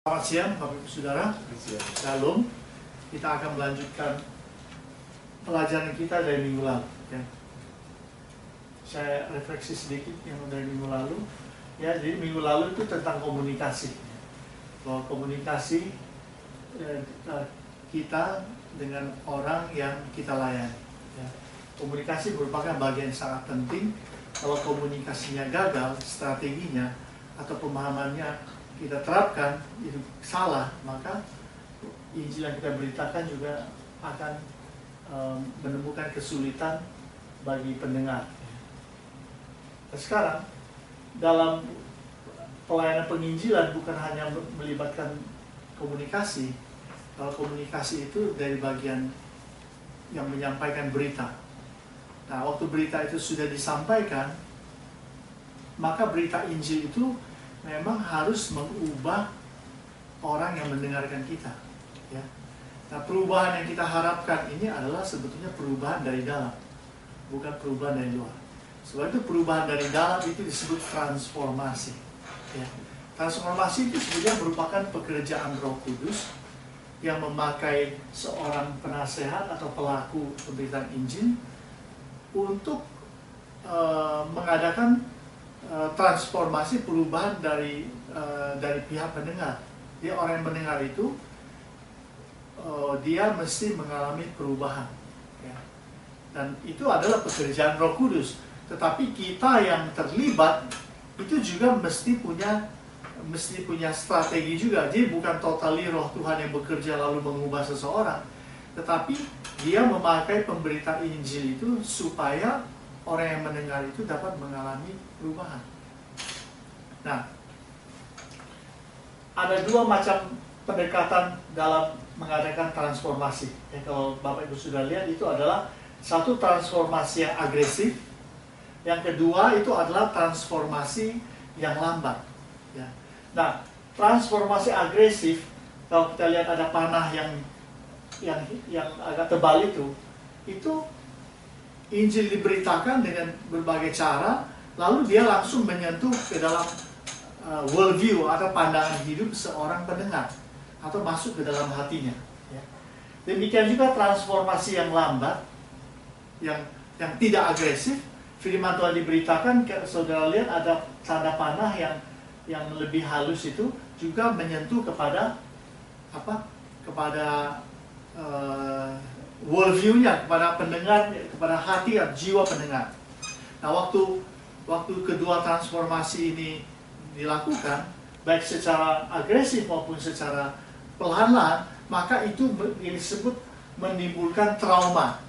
Selamat siang Bapak Ibu Saudara. Shalom. Kita akan melanjutkan pelajaran kita dari minggu lalu ya. Saya refleksi sedikit yang dari minggu lalu ya. Jadi minggu lalu itu tentang komunikasi, bahwa komunikasi kita dengan orang yang kita layani ya. Komunikasi merupakan bagian sangat penting. Kalau komunikasinya gagal, strateginya atau pemahamannya kita terapkan itu salah, maka Injil yang kita beritakan juga akan menemukan kesulitan bagi pendengar. Sekarang dalam pelayanan penginjilan bukan hanya melibatkan komunikasi. Kalau komunikasi itu dari bagian yang menyampaikan berita. Nah, waktu berita itu sudah disampaikan, maka berita Injil itu memang harus mengubah orang yang mendengarkan kita ya. Nah, perubahan yang kita harapkan ini adalah sebetulnya perubahan dari dalam, bukan perubahan dari luar. Sebab itu perubahan dari dalam itu disebut transformasi ya. Transformasi itu sebenarnya merupakan pekerjaan Roh Kudus yang memakai seorang penasehat atau pelaku pemberitaan Injil untuk mengadakan transformasi, perubahan dari pihak pendengar. Dia orang yang mendengar itu dia mesti mengalami perubahan ya. Dan itu adalah pekerjaan Roh Kudus. Tetapi kita yang terlibat itu juga mesti punya strategi juga. Jadi bukan totally Roh Tuhan yang bekerja lalu mengubah seseorang, tetapi dia memakai pemberita Injil itu supaya orang yang mendengar itu dapat mengalami perubahan. Nah, ada dua macam pendekatan dalam mengadakan transformasi. Ya, kalau Bapak Ibu sudah lihat, itu adalah satu transformasi yang agresif, yang kedua itu adalah transformasi yang lambat. Ya. Nah, transformasi agresif, kalau kita lihat ada panah yang agak tebal itu Injil diberitakan dengan berbagai cara, lalu dia langsung menyentuh ke dalam worldview atau pandangan hidup seorang pendengar, atau masuk ke dalam hatinya ya. Demikian juga transformasi yang lambat, yang tidak agresif. Firman Tuhan diberitakan, saudara lihat ada tanda panah yang lebih halus itu juga menyentuh kepada worldview-nya, kepada pendengar, kepada hati dan jiwa pendengar. Nah, waktu kedua transformasi ini dilakukan, baik secara agresif maupun secara pelan-pelan, maka itu disebut menimbulkan trauma.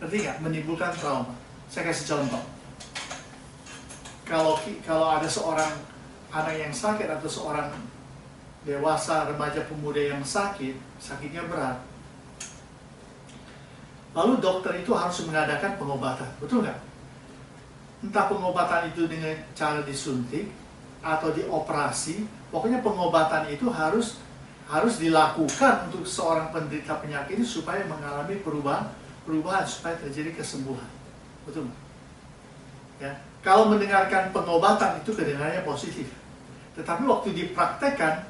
Ngerti nggak? Menimbulkan trauma. Saya kasih contoh. Kalau ada seorang anak yang sakit atau seorang dewasa, remaja, pemuda yang sakitnya berat, lalu dokter itu harus mengadakan pengobatan, betul nggak? Entah pengobatan itu dengan cara disuntik atau dioperasi, pokoknya pengobatan itu harus dilakukan untuk seorang penderita penyakit itu supaya mengalami perubahan supaya terjadi kesembuhan, betul nggak? Ya, kalau mendengarkan pengobatan itu kedengarannya positif, tetapi waktu dipraktekkan,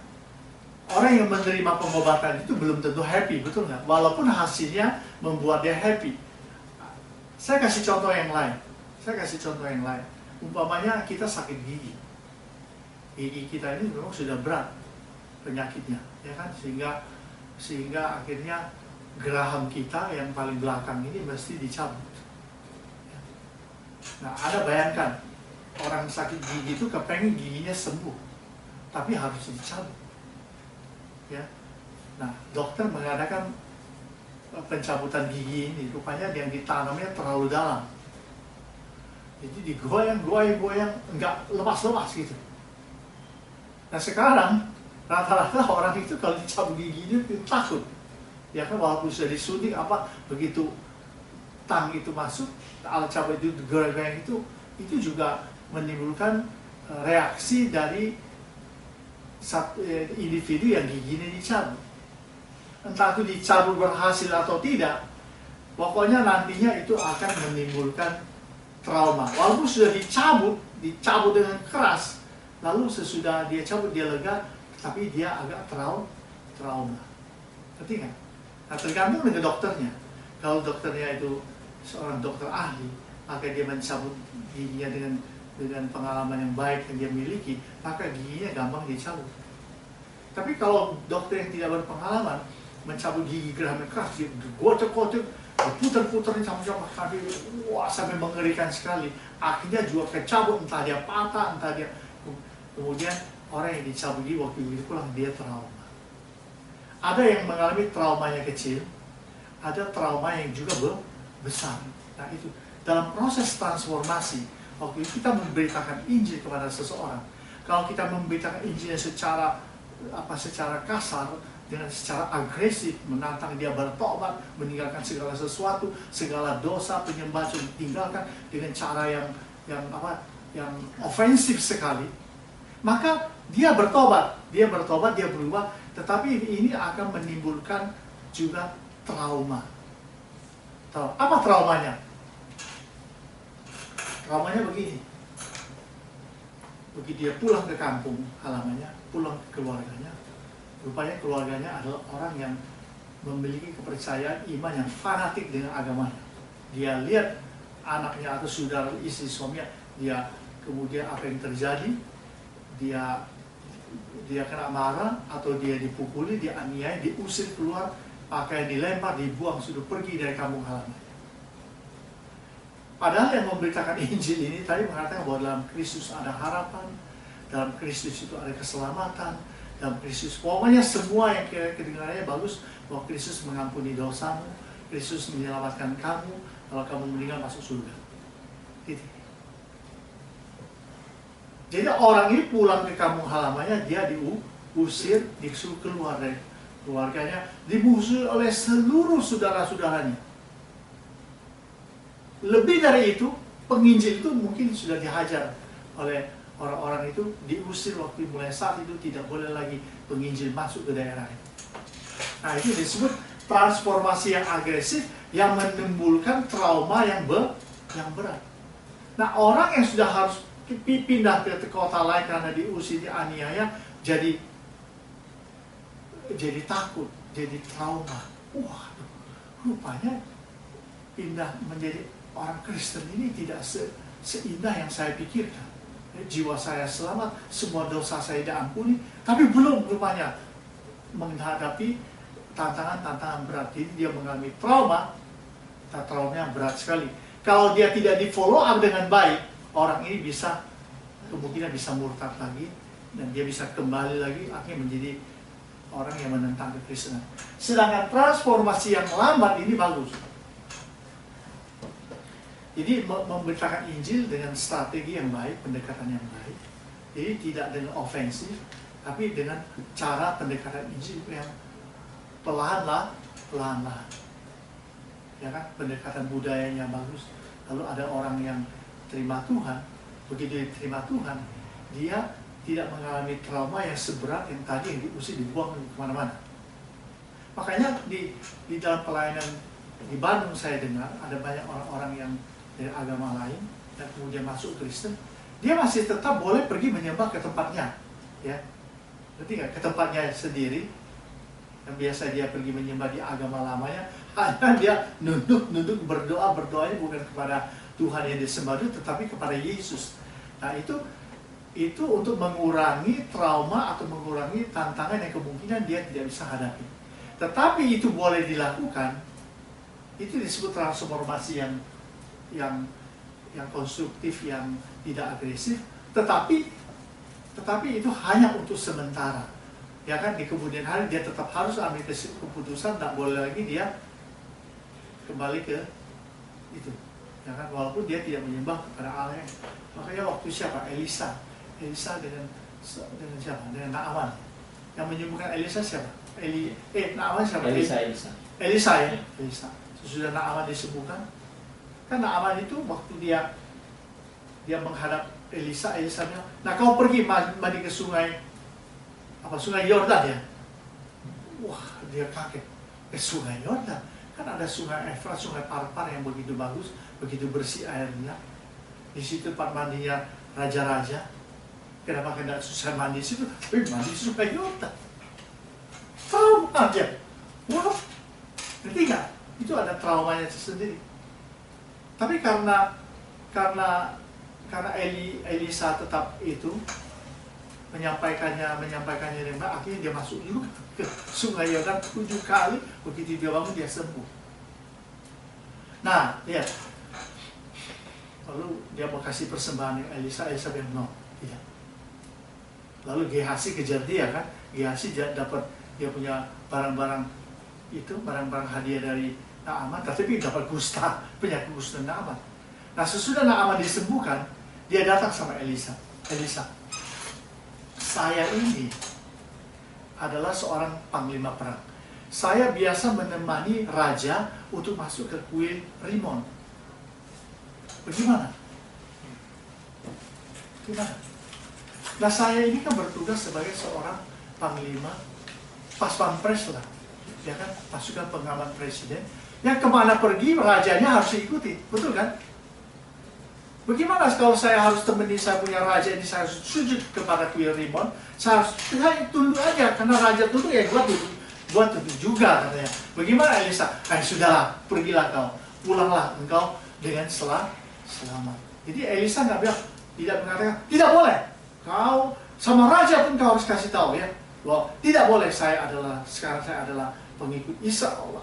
orang yang menerima pengobatan itu belum tentu happy, betul nggak? Walaupun hasilnya membuat dia happy. Saya kasih contoh yang lain. Umpamanya kita sakit gigi. Gigi kita ini memang sudah berat penyakitnya, ya kan? Sehingga akhirnya geraham kita yang paling belakang ini mesti dicabut. Nah, Anda bayangkan orang sakit gigi itu kepengen giginya sembuh, tapi harus dicabut. Ya. Nah, dokter mengadakan pencabutan gigi ini, rupanya yang ditanamnya terlalu dalam. Jadi digoyang, enggak lepas-lepas gitu. Nah, sekarang rata-rata orang itu kalau dicabut gigi itu takut. Ya kan, walaupun sudah disuntik begitu tang itu masuk, alat cabut itu digoyang itu juga menimbulkan reaksi dari individu yang giginya dicabut. Entah itu dicabut berhasil atau tidak, pokoknya nantinya itu akan menimbulkan trauma. Walaupun sudah dicabut dengan keras, lalu sesudah dia cabut dia lega, tapi dia agak trauma. Ngerti nggak? Nah, tergantung dengan dokternya. Kalau dokternya itu seorang dokter ahli, maka dia mencabut giginya dengan pengalaman yang baik yang dia miliki, maka giginya gampang dicabut. Tapi kalau dokter yang tidak berpengalaman mencabut gigi geraham keras, dia gocok-gocok, putar-putar sampai mengerikan sekali. Akhirnya juga kecabut, entah dia patah, entah dia. Kemudian orang yang dicabut gigi waktu begitu pulang dia trauma. Ada yang mengalami traumanya kecil, ada trauma yang juga besar. Nah itu dalam proses transformasi, waktu kita memberitakan Injil kepada seseorang, kalau kita memberitakan Injilnya secara kasar, dengan secara agresif, menantang dia bertobat, meninggalkan segala sesuatu, segala dosa penyembah ditinggalkan dengan cara yang ofensif sekali, maka dia bertobat, dia berubah, tetapi ini akan menimbulkan juga trauma. Apa traumanya? Traumanya begini. Begitu dia pulang ke kampung halamannya, pulang ke keluarganya, rupanya keluarganya adalah orang yang memiliki kepercayaan iman yang fanatik dengan agamanya. Dia lihat anaknya atau saudara istri suaminya, dia kemudian apa yang terjadi, dia kena marah, atau dia dipukuli, dianiaya, diusir keluar, pakaian dilempar, dibuang, sudah pergi dari kampung halaman. Padahal yang memberitakan Injil ini tadi mengatakan bahwa dalam Kristus ada harapan, dalam Kristus itu ada keselamatan, dalam Kristus pokoknya semua yang kedengarannya bagus, bahwa Kristus mengampuni dosamu, Kristus menyelamatkan kamu, kalau kamu meninggal masuk surga. Titik. Jadi orang ini pulang ke kampung halamannya, dia diusir, disuruh keluar dari keluarganya, dimusuhi oleh seluruh saudara-saudaranya. Lebih dari itu, penginjil itu mungkin sudah dihajar oleh orang-orang itu, diusir waktu mulai saat itu tidak boleh lagi penginjil masuk ke daerah itu. Nah itu disebut transformasi yang agresif yang menimbulkan trauma yang berat. Nah orang yang sudah harus pindah ke kota lain karena diusir, dianiaya, jadi takut, jadi trauma. Wah, rupanya pindah menjadi orang Kristen ini tidak seindah yang saya pikirkan. Jiwa saya selamat, semua dosa saya diampuni, tapi belum rupanya menghadapi tantangan-tantangan berat. Jadi dia mengalami trauma yang berat sekali. Kalau dia tidak di follow up dengan baik, orang ini kemungkinan bisa murtad lagi, dan dia bisa kembali lagi, akhirnya menjadi orang yang menentang kekristenan. Sedangkan transformasi yang lambat ini bagus. Jadi memberitakan Injil dengan strategi yang baik, pendekatan yang baik. Jadi tidak dengan ofensif, tapi dengan cara pendekatan Injil yang pelan-pelan. Ya kan, pendekatan budayanya bagus. Lalu ada orang yang terima Tuhan, begitu diterima Tuhan, dia tidak mengalami trauma yang seberat yang tadi yang diusir, dibuang kemana-mana. Makanya di dalam pelayanan di Bandung saya dengar ada banyak orang-orang yang dari agama lain dan kemudian masuk Kristen, dia masih tetap boleh pergi menyembah ke tempatnya, ya, berarti nggak, ke tempatnya sendiri. Yang biasa dia pergi menyembah di agama lamanya, hanya dia nunduk berdoanya bukan kepada Tuhan yang disembah itu, tetapi kepada Yesus. Nah itu untuk mengurangi trauma atau mengurangi tantangan yang kemungkinan dia tidak bisa hadapi. Tetapi itu boleh dilakukan, itu disebut transformasi yang konstruktif, yang tidak agresif, tetapi itu hanya untuk sementara, ya kan. Di kemudian hari dia tetap harus ambil keputusan, tak boleh lagi dia kembali ke itu, ya kan, walaupun dia tidak menyembah kepada Allah. Makanya waktu siapa? Elisa dengan siapa? Dengan Naaman. Yang menyembuhkan Elisa siapa? Naaman siapa? Elisa ya. Elisa. Sesudah Naaman disembuhkan, kan Naaman itu waktu dia menghadap Elisa bilang, nah kau pergi mandi ke sungai Yordan ya. Wah, dia kaget. Sungai Yordan? Kan ada sungai Efrat, sungai Parpar yang begitu bagus, begitu bersih airnya. Di situ tempat mandinya raja-raja. kenapa tidak susah mandi situ, tapi mandi supaya Yonatan. Trauma aja. Wah, ngerti nggak? Itu ada traumanya tersendiri. Tapi karena Elisa tetap itu menyampaikannya dengan baik, akhirnya dia masuk juga ke sungai Yordan 7 kali. Begitu dia bangun, dia sembuh. Nah, lihat. Lalu dia mau kasih persembahan yang Elisa bilang no, tidak. Lalu Gehazi kejar dia kan, Gehazi dapat dia punya barang-barang itu, barang-barang hadiah dari Naaman, tapi dapat penyakit kusta Naaman. Nah, sesudah Naaman disembuhkan, dia datang sama Elisa, saya ini adalah seorang panglima perang. Saya biasa menemani raja untuk masuk ke kuil Rimon. Bagaimana? Nah, saya ini kan bertugas sebagai seorang panglima, pas pampres lah, ya kan, pasukan pengaman presiden. Yang kemana pergi, rajanya harus ikuti, betul kan? Bagaimana kalau saya harus temani saya punya raja ini, saya harus sujud kepada kuil Rimon, saya tunduk aja, karena raja tunduk ya buat tunduk juga katanya. Bagaimana Elisa? Sudahlah, pergilah kau, pulanglah engkau dengan selamat. Jadi Elisa tidak mengatakan, tidak boleh, kau sama raja pun kau harus kasih tahu ya, bahwa tidak boleh, sekarang saya adalah pengikut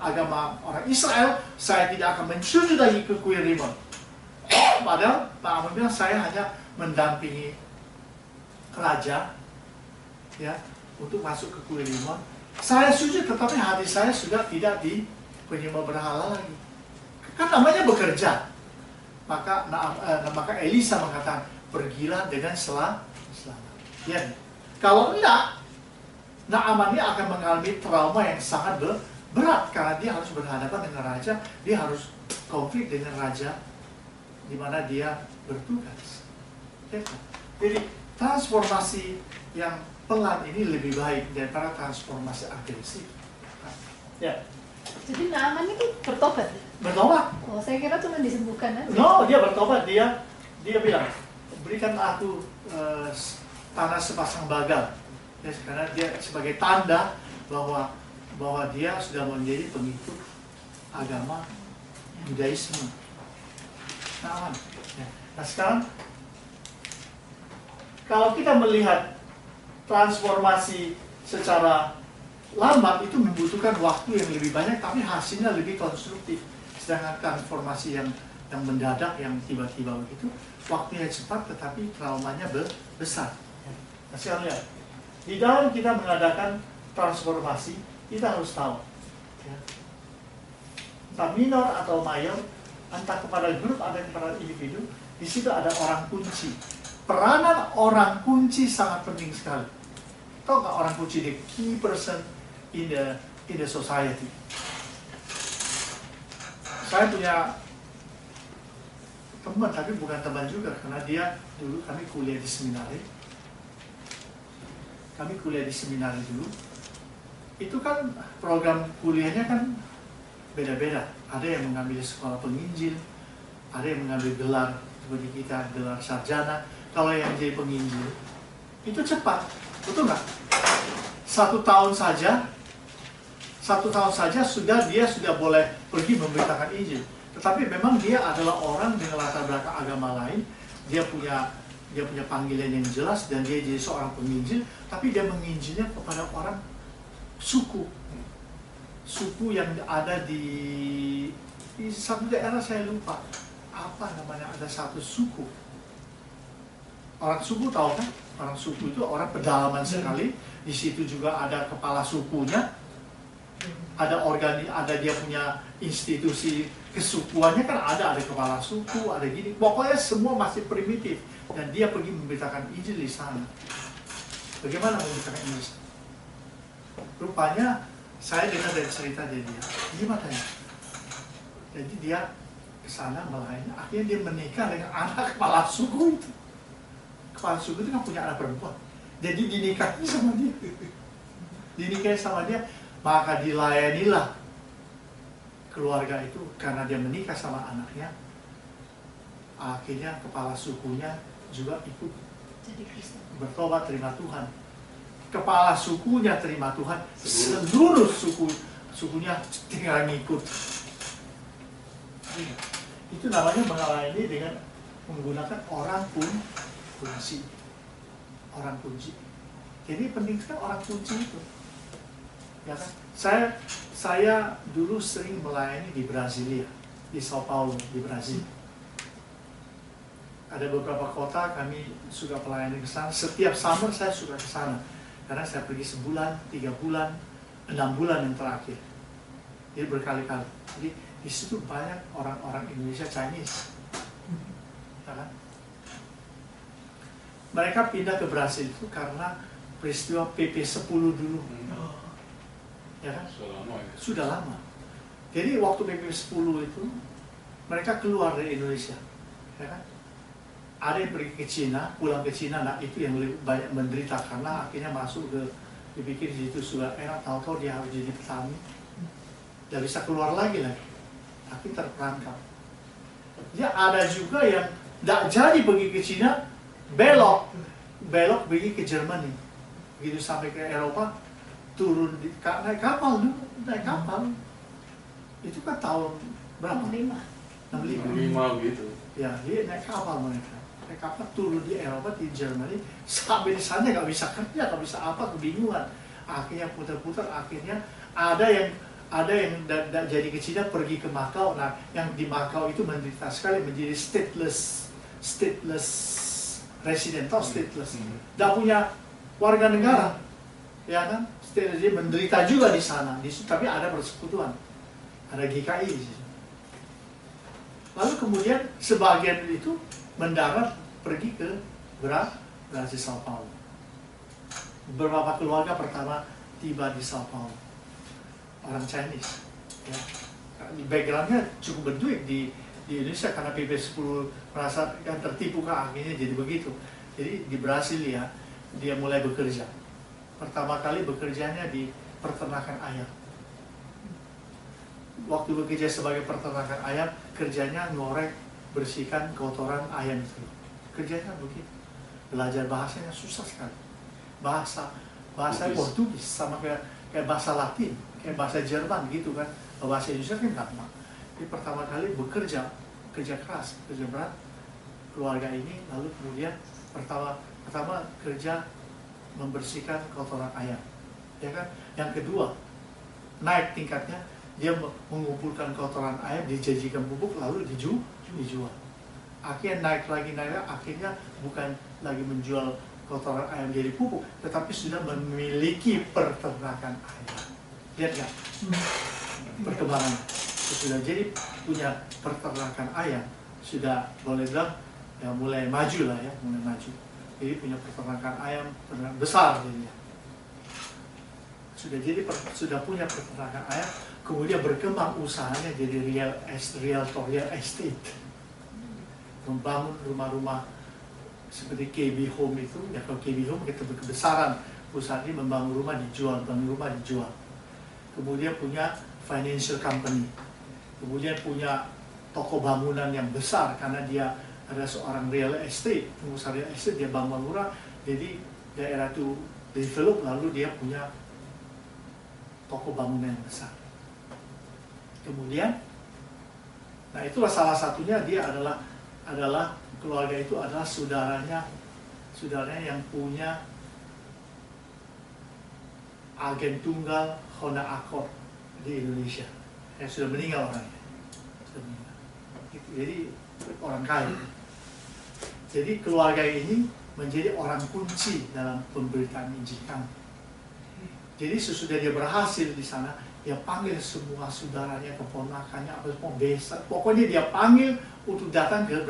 agama orang Israel, saya tidak akan mensujud lagi ke kuil Rimon. Padahal Pak Amon bilang, saya hanya mendampingi raja ya untuk masuk ke kuil Rimon. Saya sujud, tetapi hati saya sudah tidak di penyembah berhala lagi. Kan namanya bekerja. Maka Elisa mengatakan, pergilah dengan selamat. Ya, kalau enggak, Naaman ini akan mengalami trauma yang sangat berat karena dia harus berhadapan dengan raja, dia harus konflik dengan raja di mana dia bertugas. Jadi transformasi yang pelan ini lebih baik daripada transformasi agresif. Ya. Jadi Naaman itu bertobat? Bertobat. Oh, saya kira cuma disembuhkan aja. No, dia bertobat. Dia bilang, berikan aku tanah sepasang bagal. Ya, karena dia sebagai tanda bahwa dia sudah menjadi pengikut agama Yudaisme. Nah, sekarang kalau kita melihat transformasi secara lambat itu membutuhkan waktu yang lebih banyak, tapi hasilnya lebih konstruktif. Sedangkan transformasi yang mendadak, yang tiba-tiba begitu, waktunya cepat tetapi traumanya besar. Nah, sekarang lihat, di dalam kita mengadakan transformasi, kita harus tahu, ya, entah minor atau mayor, entah kepada grup atau kepada individu, di situ ada orang kunci. Peranan orang kunci sangat penting sekali. Tahu nggak orang kunci, the key person in the society? Saya punya teman, tapi bukan teman juga, karena dia dulu kami kuliah di seminari. Dulu. Itu kan program kuliahnya kan beda-beda. Ada yang mengambil sekolah penginjil, ada yang mengambil gelar seperti kita, gelar sarjana. Kalau yang jadi penginjil itu cepat, betul nggak? 1 tahun saja dia sudah boleh pergi memberitakan Injil. Tetapi memang dia adalah orang dengan latar belakang agama lain, dia punya panggilan yang jelas dan dia jadi seorang penginjil, tapi dia menginjilnya kepada orang suku yang ada di satu daerah, saya lupa apa namanya, ada satu suku. Orang suku tahu kan? Orang suku itu orang pedalaman sekali. Di situ juga ada kepala sukunya, ada dia punya institusi kesukuannya kan, ada kepala suku, ada gini. Pokoknya semua masih primitif. Dan dia pergi memberitakan Injil di sana. Bagaimana memberitakan Injil? Rupanya saya dengar dari cerita dia, gimana ya? Jadi dia ke sana melayani, akhirnya dia menikah dengan anak kepala suku itu. Kepala suku itu kan punya anak perempuan. Jadi dinikahi sama dia, maka dilayanilah keluarga itu karena dia menikah sama anaknya. Akhirnya kepala sukunya juga ikut Jadi Kristen. bertobat terima Tuhan. Kepala sukunya terima Tuhan, seluruh sukunya tinggal ngikut. Itu namanya melayani dengan menggunakan orang kunci. Orang kunci. Jadi penting sekali orang kunci itu. Ya kan? Saya dulu sering melayani di Brasilia, di Sao Paulo, di Brasil. Ada beberapa kota kami suka pelayani ke sana. Setiap summer saya suka ke sana. Karena saya pergi sebulan, 3 bulan, 6 bulan yang terakhir. Jadi berkali-kali. Jadi di situ banyak orang-orang Indonesia Chinese. Ya kan? Mereka pindah ke Brasil itu karena peristiwa PP10 dulu. Ya kan? Sudah lama. Jadi waktu PP10 itu mereka keluar dari Indonesia. Ya kan? Ada yang pergi ke Cina, pulang ke Cina, nah itu yang lebih banyak menderita karena akhirnya masuk ke, dipikir di situ sudah enak, tahu-tahu dia harus jadi petani, tidak bisa keluar lagi, tapi terperangkap. Ya ada juga yang tidak jadi pergi ke Cina, belok pergi ke Jerman, begitu sampai ke Eropa, turun naik kapal dulu, itu kan tahun berapa? 65 gitu. Ya, dia naik kapal mereka. Naik kapal turun di Eropa, di Jerman, sampai di sana nggak bisa kerja, nggak bisa apa, kebingungan. Akhirnya putar-putar, akhirnya ada yang jadi ke Cina pergi ke Makau. Nah, yang di Makau itu menderita sekali menjadi stateless resident atau stateless. Tidak punya warga negara, ya kan? Stateless, dia menderita juga di sana. Tapi ada persekutuan, ada GKI di situ. Lalu kemudian sebagian itu mendarat pergi ke Brasil, Sao Paulo. Beberapa keluarga pertama tiba di Sao Paulo, orang Chinese. Ya. Backgroundnya cukup berduit di Indonesia karena PP10 merasa yang tertipu akhirnya jadi begitu. Jadi di Brasilia dia mulai bekerja. Pertama kali bekerjanya di peternakan ayam. Waktu bekerja sebagai peternakan ayam, kerjanya ngorek, bersihkan kotoran ayam itu. Kerjanya begitu. Belajar bahasanya susah sekali. Bahasa Portugis sama kayak bahasa Latin, kayak bahasa Jerman gitu kan. Bahasa Indonesia kan gampang. Jadi pertama kali bekerja, kerja keras, kerja berat, keluarga ini, lalu kemudian pertama kerja membersihkan kotoran ayam, ya kan. Yang kedua, naik tingkatnya, dia mengumpulkan kotoran ayam, dijajikan pupuk, lalu dijual. Akhirnya naik lagi, akhirnya bukan lagi menjual kotoran ayam jadi pupuk, tetapi sudah memiliki peternakan ayam. Lihat nggak perkembangan? Sudah jadi punya peternakan ayam, sudah boleh bilang ya mulai maju lah ya, mulai maju. Jadi punya peternakan ayam besar jadinya. Sudah punya peternakan ayam, kemudian berkembang usahanya jadi real estate, membangun rumah-rumah seperti KB Home itu. Ya kalau KB Home kita berkebesaran usaha ini membangun rumah dijual, kemudian punya financial company, kemudian punya toko bangunan yang besar karena dia ada seorang real estate, pengusaha real estate, dia bangun murah, jadi daerah itu develop, lalu dia punya toko bangunan yang besar. Kemudian, nah itulah salah satunya, dia adalah keluarga itu adalah saudaranya yang punya agen tunggal Honda Accord di Indonesia, yang sudah meninggal orangnya. Jadi orang kaya. Jadi keluarga ini menjadi orang kunci dalam pemberitaan Injil kami. Jadi sesudah dia berhasil di sana, dia panggil semua saudaranya, keponakannya, apa semua besar. Pokoknya dia panggil untuk datang ke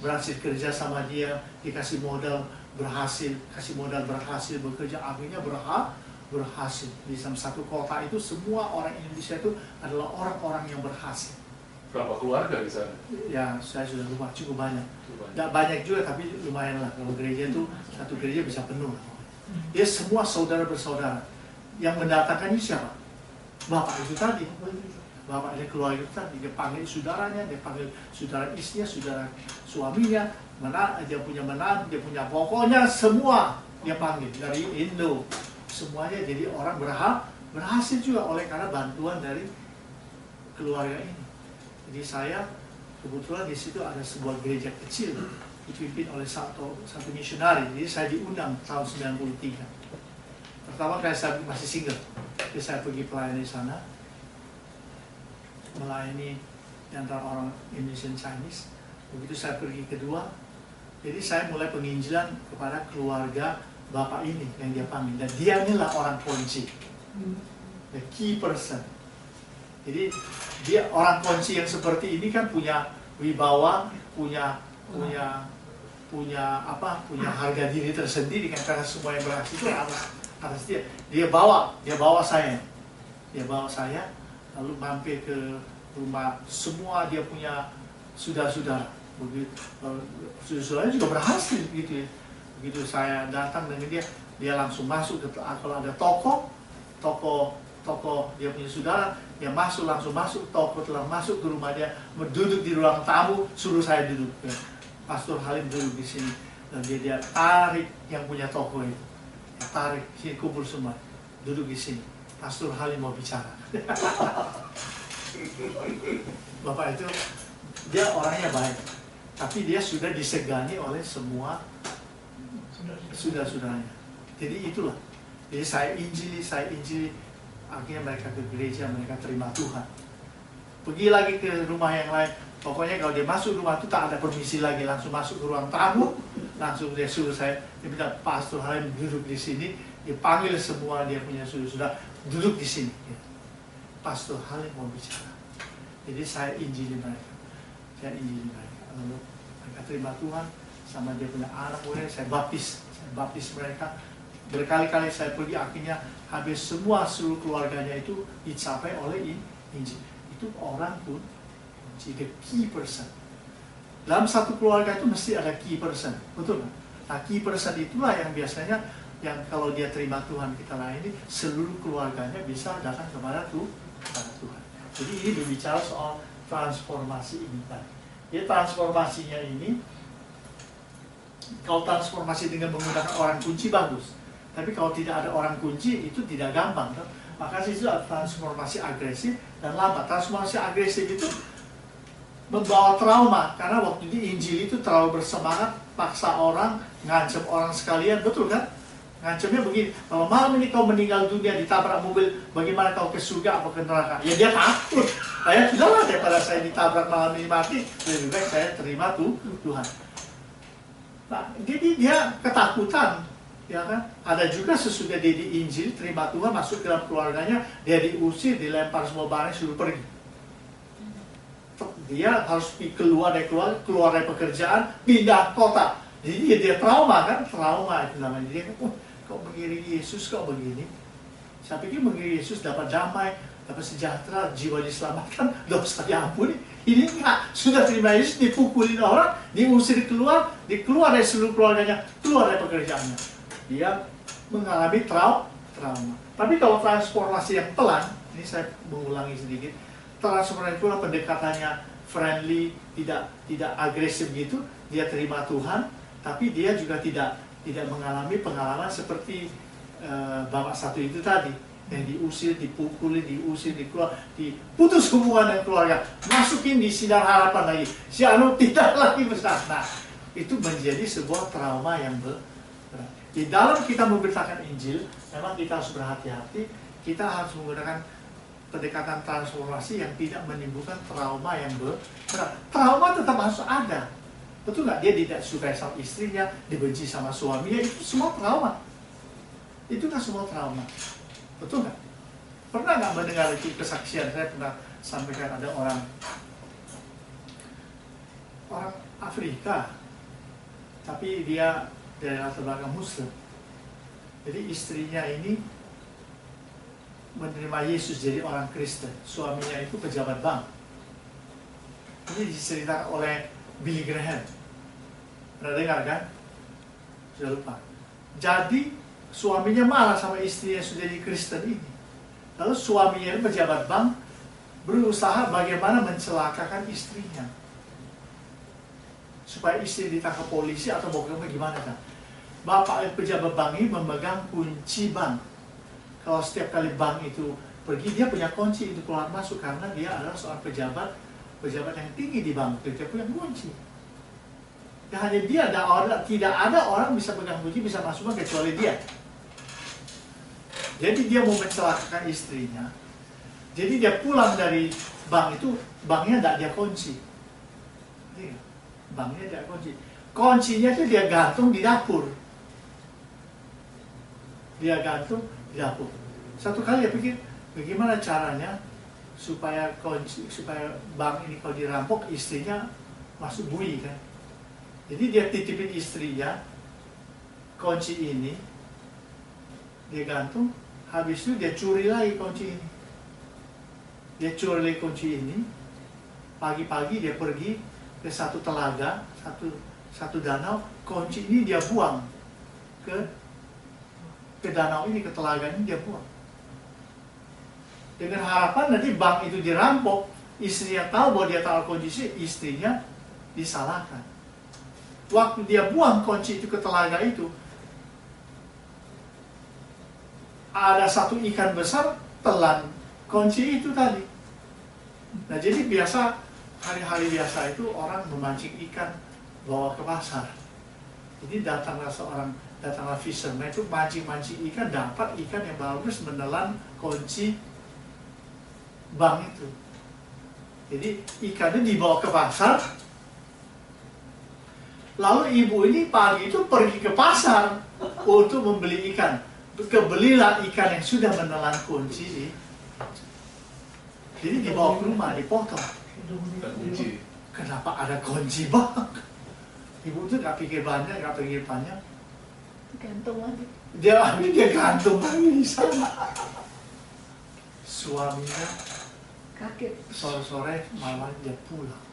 berhasil kerja sama dia, dikasih modal berhasil, berhasil bekerja, akhirnya berhasil. Di satu kota itu semua orang Indonesia itu adalah orang-orang yang berhasil. Berapa keluarga di sana? Ya, saya sudah lupa, cukup banyak. Tidak banyak juga, tapi lumayan lah. Kalau gereja itu, satu gereja bisa penuh. Dia semua saudara bersaudara. Yang mendatangkan ini siapa? Bapak itu tadi. Bapak dari keluarga itu tadi. Dia panggil saudaranya, dia panggil saudara istrinya, saudara suaminya, dia punya menantu, dia punya pokoknya semua dia panggil dari Indo. Semuanya jadi orang berhasil juga oleh karena bantuan dari keluarga ini. Jadi saya kebetulan di situ ada sebuah gereja kecil dipimpin oleh satu misionari. Jadi saya diundang tahun 93. Pertama kali saya masih single, jadi saya pergi pelayanan di sana, melayani di antara orang Indonesian Chinese. Begitu saya pergi kedua, jadi saya mulai penginjilan kepada keluarga bapak ini yang dia panggil. Dan dia inilah orang kunci, the key person. Jadi dia orang kunci yang seperti ini kan punya wibawa, punya harga diri tersendiri kan, karena semua yang berhasil itu atas dia. Dia bawa saya, lalu mampir ke rumah semua dia punya saudara-saudara. Begitu saudara-saudaranya juga berhasil gitu ya. Begitu saya datang dengan dia langsung masuk ke, kalau ada toko dia punya saudara, dia langsung masuk toko, telah masuk ke rumah dia, duduk di ruang tamu, suruh saya duduk. Ya. Pastor Halim duduk di sini, dan dia tarik yang punya toko itu, dia tarik sini, kumpul semua, duduk di sini. Pastor Halim mau bicara. Bapak itu dia orangnya baik, tapi dia sudah disegani oleh semua saudara-saudaranya. Jadi itulah. Jadi saya injili. Akhirnya mereka ke gereja, mereka terima Tuhan. Pergi lagi ke rumah yang lain. Pokoknya kalau dia masuk rumah itu tak ada permisi lagi, langsung masuk ke ruang tamu, langsung dia suruh saya, dia minta Pastor Halim duduk di sini, dia panggil semua dia punya saudara-saudara duduk di sini. Pastor Halim mau bicara. Jadi saya injili mereka. Lalu mereka terima Tuhan, sama dia punya anak muda, saya baptis mereka. Berkali-kali saya pergi, akhirnya habis semua seluruh keluarganya itu dicapai oleh Injil. Itu orang pun jadi key person. Dalam satu keluarga itu mesti ada key person, betul kan? Nah, key person itulah yang biasanya yang kalau dia terima Tuhan kita layani, seluruh keluarganya bisa datang kepada Tuhan. Jadi ini berbicara soal transformasi ini tadi. Jadi transformasinya ini, kalau transformasi dengan menggunakan orang kunci bagus. Tapi kalau tidak ada orang kunci itu tidak gampang kan? Maka itu ada transformasi agresif dan lambat. Transformasi agresif itu membawa trauma, karena waktu di Injil itu terlalu bersemangat, paksa orang, ngancam orang sekalian, betul kan? Ngancamnya begini, kalau malam ini kau meninggal dunia ditabrak mobil, bagaimana kau ke surga atau ke neraka? Ya dia takut. Saya sudahlah, daripada saya ditabrak malam ini mati, lebih baik saya terima Tuhan. Nah, jadi dia ketakutan. Ya kan? Ada juga sesudah dia di Injil, terima Tuhan, masuk ke dalam keluarganya, dia diusir, dilempar semua barang, suruh pergi. Dia harus keluar dari pekerjaan, pindah kota. Jadi dia trauma kan? Trauma itu namanya. Dia kan, kok mengiring Yesus kok begini? Saya pikir mengiring Yesus dapat damai, dapat sejahtera, jiwa diselamatkan, dosa diampuni. Ini enggak, sudah terima Yesus, dipukulin orang, diusir keluar dari seluruh keluarganya, keluar dari pekerjaannya. Dia mengalami trauma. Tapi kalau transformasi yang pelan, ini saya mengulangi sedikit, transformasi itu pendekatannya friendly, tidak agresif gitu, dia terima Tuhan, tapi dia juga tidak mengalami pengalaman seperti bapak satu itu tadi, yang diusir, dipukuli, dikeluar, diputus hubungan dengan keluarga, masukin di sinar harapan lagi, si anu tidak lagi besar. Nah, itu menjadi sebuah trauma yang berat. Di dalam kita memberitakan Injil, memang kita harus berhati-hati, kita harus menggunakan pendekatan transformasi yang tidak menimbulkan trauma yang berat. Trauma tetap harus ada. Betul nggak? Dia tidak suka sama istrinya, dibenci sama suaminya, itu semua trauma. Itu kan semua trauma. Betul nggak? Pernah nggak mendengar itu kesaksian? Saya pernah sampaikan ada orang Afrika, tapi dia dari latar belakang Muslim. Jadi istrinya ini menerima Yesus jadi orang Kristen. Suaminya itu pejabat bank. Ini diceritakan oleh Billy Graham. Pernah dengar kan? Sudah lupa. Jadi suaminya marah sama istrinya yang sudah jadi Kristen ini. Lalu suaminya ini pejabat bank berusaha bagaimana mencelakakan istrinya. supaya istri ditangkap polisi atau mau gimana kan. Bapak pejabat bank ini memegang kunci bank. Kalau setiap kali bank itu pergi, dia punya kunci untuk keluar masuk karena dia adalah seorang pejabat yang tinggi di bank. Dia punya kunci. Dan hanya dia, tidak ada orang bisa pegang kunci bisa masuk bank kecuali dia. Jadi dia mau mencelakakan istrinya. Jadi dia pulang dari bank itu, banknya tidak dia kunci. Banknya tidak kunci. Kuncinya itu dia gantung di dapur. Dia gantung di dapur. Satu kali dia pikir, bagaimana caranya supaya bank ini kalau dirampok istrinya masuk bui kan. Jadi dia titipin istrinya kunci ini, dia gantung, habis itu dia curi lagi kunci ini. Dia curi lagi kunci ini, pagi-pagi dia pergi ke satu telaga, satu danau, kunci ini dia buang ke danau ini, ke telaga ini dia buang. Dengan harapan nanti bank itu dirampok, istrinya tahu bahwa dia taruh kunci, istrinya disalahkan. Waktu dia buang kunci itu ke telaga itu, ada satu ikan besar telan kunci itu tadi. Nah jadi biasa, hari-hari biasa itu orang memancing ikan bawa ke pasar. Jadi datanglah fisherman itu mancing-mancing ikan, dapat ikan yang bagus menelan kunci bank itu. Jadi ikannya dibawa ke pasar. Lalu ibu ini pagi itu pergi ke pasar untuk membeli ikan. Kebelilah ikan yang sudah menelan kunci ini. Jadi dibawa ke rumah, dipotong. Kenapa ada kunci bank? Ibu itu nggak pikir banyak, Gantung lagi. Dia gantung lagi di sana. Suaminya Kaget. sore-sore malam dia pulang.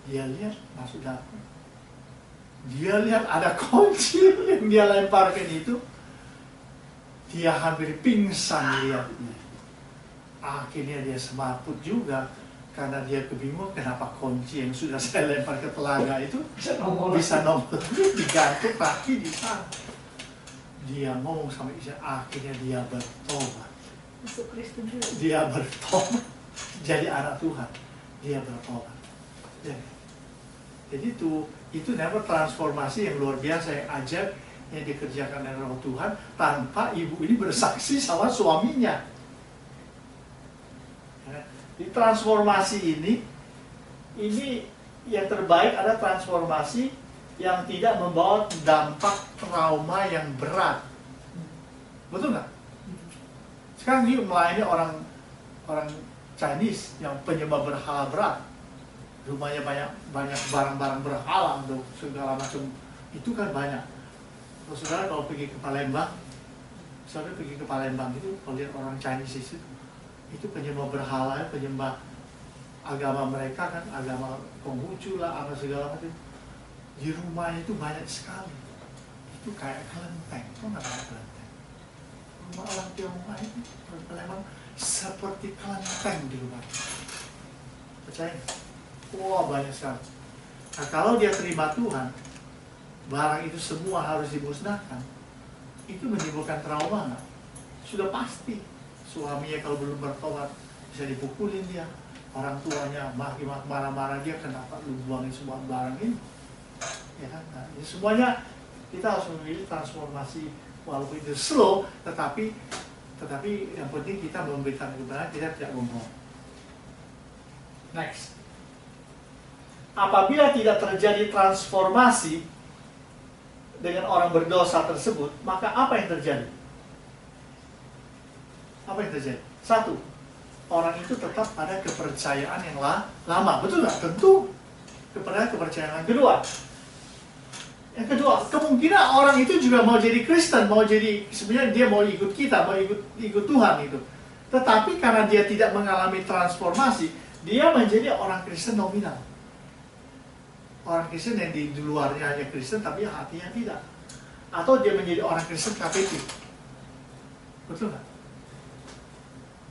Dia lihat masuk dapur. Dia lihat ada kunci yang dia lemparkan itu. Dia hampir pingsan lihatnya. Akhirnya dia semaput juga karena dia kebingungan kenapa kunci yang sudah saya lempar ke telaga itu bisa nongol digantung kaki di sana. Dia ngomong sama istri, akhirnya dia bertobat. Masuk Kristen juga. Dia bertobat jadi anak Tuhan. Dia bertobat. Jadi itu namanya transformasi yang luar biasa, yang ajaib yang dikerjakan oleh Roh Tuhan tanpa ibu ini bersaksi sama suaminya. Di transformasi ini yang terbaik ada transformasi yang tidak membawa dampak trauma yang berat. Betul nggak? Sekarang dia melayani orang Chinese yang penyembah berhala berat. Rumahnya banyak barang-barang berhala untuk segala macam. Itu kan banyak. Saudara kalau pergi ke Palembang, itu kalau lihat orang Chinese itu penyembah berhala, penyembah agama mereka kan, agama Konghucu lah, apa segala macam. Di rumahnya itu banyak sekali. Itu kayak kelenteng, tuh nggak kayak kelenteng. Rumah orang Tionghoa itu Palembang seperti kelenteng di rumah. Percaya? Wah, banyak sekali. Nah, kalau dia terima Tuhan, barang itu semua harus dimusnahkan. Itu menimbulkan trauma nggak? Sudah pasti. Suaminya kalau belum bertobat bisa dipukulin dia. Orang tuanya maki-maki marah-marah dia, kenapa lu buangin semua barang ini? Ya kan? Nah, ini semuanya kita harus memilih transformasi walaupun itu slow, tetapi yang penting kita memberikan kebenaran, kita tidak bohong. Next. Apabila tidak terjadi transformasi dengan orang berdosa tersebut, maka apa yang terjadi? Apa yang terjadi? Satu, orang itu tetap pada kepercayaan yang lama, betul nggak? Tentu kepercayaan yang kedua. Yang kedua, kemungkinan orang itu juga mau jadi Kristen, sebenarnya dia mau ikut kita, mau ikut Tuhan itu. Tetapi karena dia tidak mengalami transformasi, dia menjadi orang Kristen nominal. Orang Kristen yang di luarnya hanya Kristen, tapi hatinya tidak. Atau dia menjadi orang Kristen KPT. Betul nggak?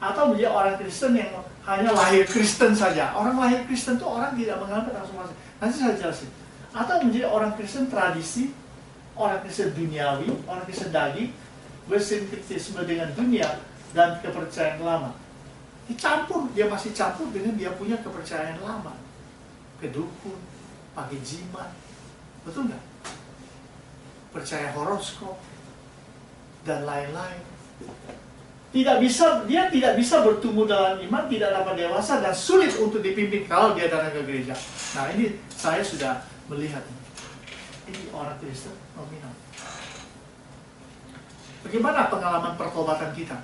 Atau menjadi orang Kristen yang hanya lahir Kristen saja. Orang lahir Kristen itu orang tidak mengalami transformasi. Nanti saya jelasin. Atau menjadi orang Kristen tradisi, orang Kristen duniawi, orang Kristen daging, bersinkretisme dengan dunia dan kepercayaan lama. Dicampur, dia masih campur dengan dia punya kepercayaan lama. Kedukun, pakai jimat, betul nggak? Percaya horoskop, dan lain-lain. Dia tidak bisa bertumbuh dalam iman, tidak dapat dewasa, dan sulit untuk dipimpin kalau dia datang ke gereja. Nah, ini saya sudah melihat. Ini orang Kristen nominal. Bagaimana pengalaman pertobatan kita?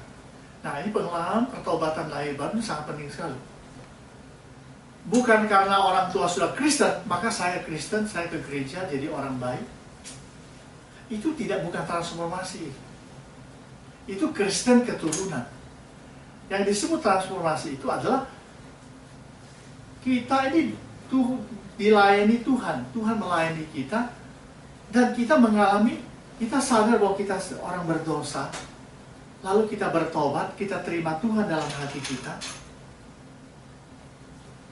Nah, ini pengalaman pertobatan lahir baru sangat penting sekali. Bukan karena orang tua sudah Kristen, maka saya Kristen, saya ke gereja jadi orang baik. Itu bukan transformasi. Itu Kristen keturunan. Yang disebut transformasi itu adalah kita ini dilayani Tuhan. Tuhan melayani kita, dan kita mengalami, kita sadar bahwa kita orang berdosa, lalu kita bertobat, kita terima Tuhan dalam hati kita.